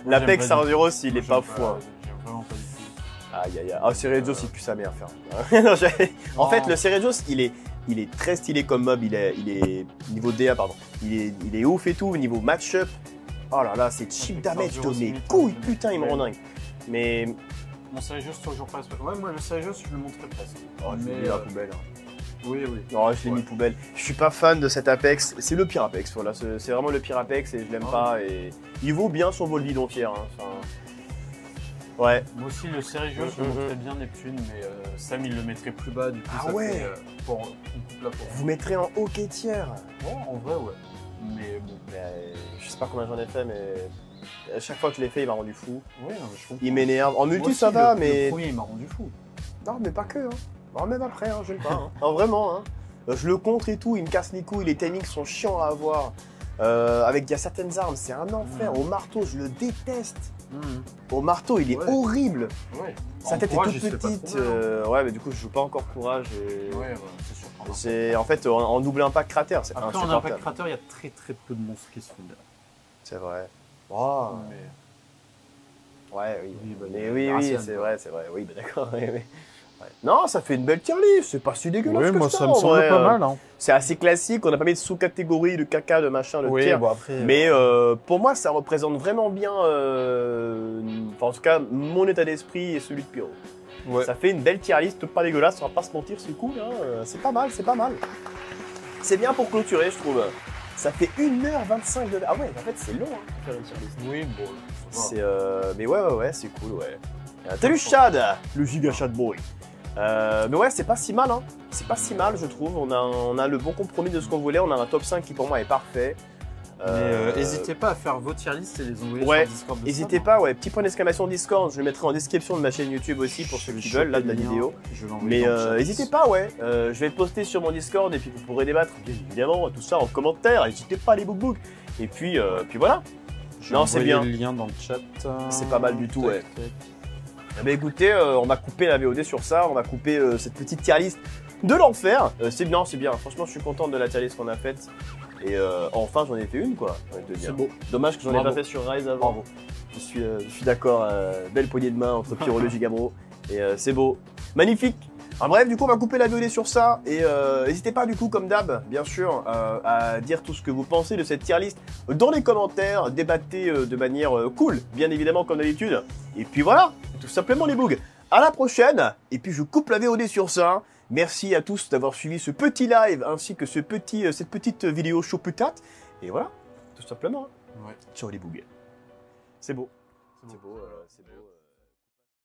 L'Apex Arzuros, il est pas fou. J'aime vraiment pas du tout. Aïe. Ah, Cerejos, il pue sa mère, En fait, le Cerejos, il est très stylé comme mob. Il est niveau DA, pardon. Il est ouf et tout, niveau match-up. Oh là là, c'est cheap damage de mes couilles, putain, il me rend dingue. Mais. Mon Cerejos, toujours pas. Ouais, moi, le Cerejos, je le montrais presque. Oh, mais la poubelle. Oui, oui. Non, je l'ai mis poubelle. Je suis pas fan de cet Apex. C'est le pire Apex, voilà. C'est vraiment le pire Apex et je l'aime pas. Et il vaut bien son vol bidonfière. Hein. Enfin... Ouais. Moi aussi, le série jeu, je le montrais bien Neptune, mais Sam, il le mettrait plus bas. Du coup, ah ça ouais fait, Vous mettrez en hockey tiers. Ouais, en vrai, ouais. Mais bon. Je sais pas combien j'en ai fait, mais à chaque fois que je l'ai fait, il m'a rendu fou. Ouais, je comprends. Il m'énerve. En multi, aussi, ça va, mais. Le premier, il m'a rendu fou. Non, mais pas que. Hein. Non, même après, hein, j'aime pas. Hein. Non, vraiment. Hein. Je le contre et tout, il me casse les couilles, les timings sont chiants à avoir. Avec il y a certaines armes, c'est un enfer. Au marteau, je le déteste. Au marteau, il est horrible. Ouais. Sa tête est toute petite. Ouais, mais du coup, je joue pas encore courage. Et... Ouais, c'est sûr. C'est en fait en double impact cratère, c'est insupportable. Après, en impact cratère, il y a très peu de monstres qui se font là. C'est vrai. Oh. Mais... Ouais, oui. Mais oui, c'est vrai. Oui, bah d'accord. Ouais. Non, ça fait une belle tier list, c'est pas si dégueulasse que moi, ça. Ça me semble pas mal. Hein. C'est assez classique, on n'a pas mis de sous-catégorie, de caca, de machin, de tiers. Bon, après, mais pour moi, ça représente vraiment bien, en tout cas, mon état d'esprit et celui de Pyro. Ouais. Ça fait une belle tier list, pas dégueulasse, on va pas se mentir, c'est cool. Hein. C'est pas mal, c'est pas mal. C'est bien pour clôturer, je trouve. Ça fait 1h25 de... Ah ouais, en fait, c'est long hein, pour faire une tier list. Oui, bon. C'est mais ouais, c'est cool, ouais. Salut Chad, le giga Chad boy. Mais ouais, c'est pas si mal, hein. C'est pas si mal, je trouve. On a le bon compromis de ce qu'on voulait. On a un top 5 qui, pour moi, est parfait. N'hésitez pas à faire vos tier list et les envoyer sur Discord. N'hésitez pas, ouais. Petit point d'exclamation Discord. Je le mettrai en description de ma chaîne YouTube aussi pour ceux qui veulent, là, de la vidéo. Mais n'hésitez pas, ouais. Je vais le poster sur mon Discord et puis vous pourrez débattre, bien évidemment, tout ça en commentaire. N'hésitez pas, les bouk. Et puis voilà. Non, c'est bien. Le lien dans le chat. C'est pas mal du tout, ouais. Eh bien, écoutez, on va couper la VOD sur ça, on va couper cette petite tier list de l'enfer. C'est bien, c'est bien. Franchement, je suis content de la tier list qu'on a faite. Et enfin, j'en ai fait une, quoi. C'est beau. Dommage que j'en ai pas fait sur Rise avant. Bravo. Je suis d'accord. Belle poignée de main entre Pyro et Gigabro. Et c'est beau. Magnifique. En bref, du coup, on va couper la VOD sur ça. Et n'hésitez pas, du coup, comme d'hab, bien sûr, à dire tout ce que vous pensez de cette tier list dans les commentaires. Débattez de manière cool, bien évidemment, comme d'habitude. Et puis voilà, tout simplement, les bougs. À la prochaine. Et puis, je coupe la VOD sur ça. Merci à tous d'avoir suivi ce petit live ainsi que cette petite vidéo show putate. Et voilà, tout simplement. Ouais. Ciao, les bougs. C'est beau. C'est beau.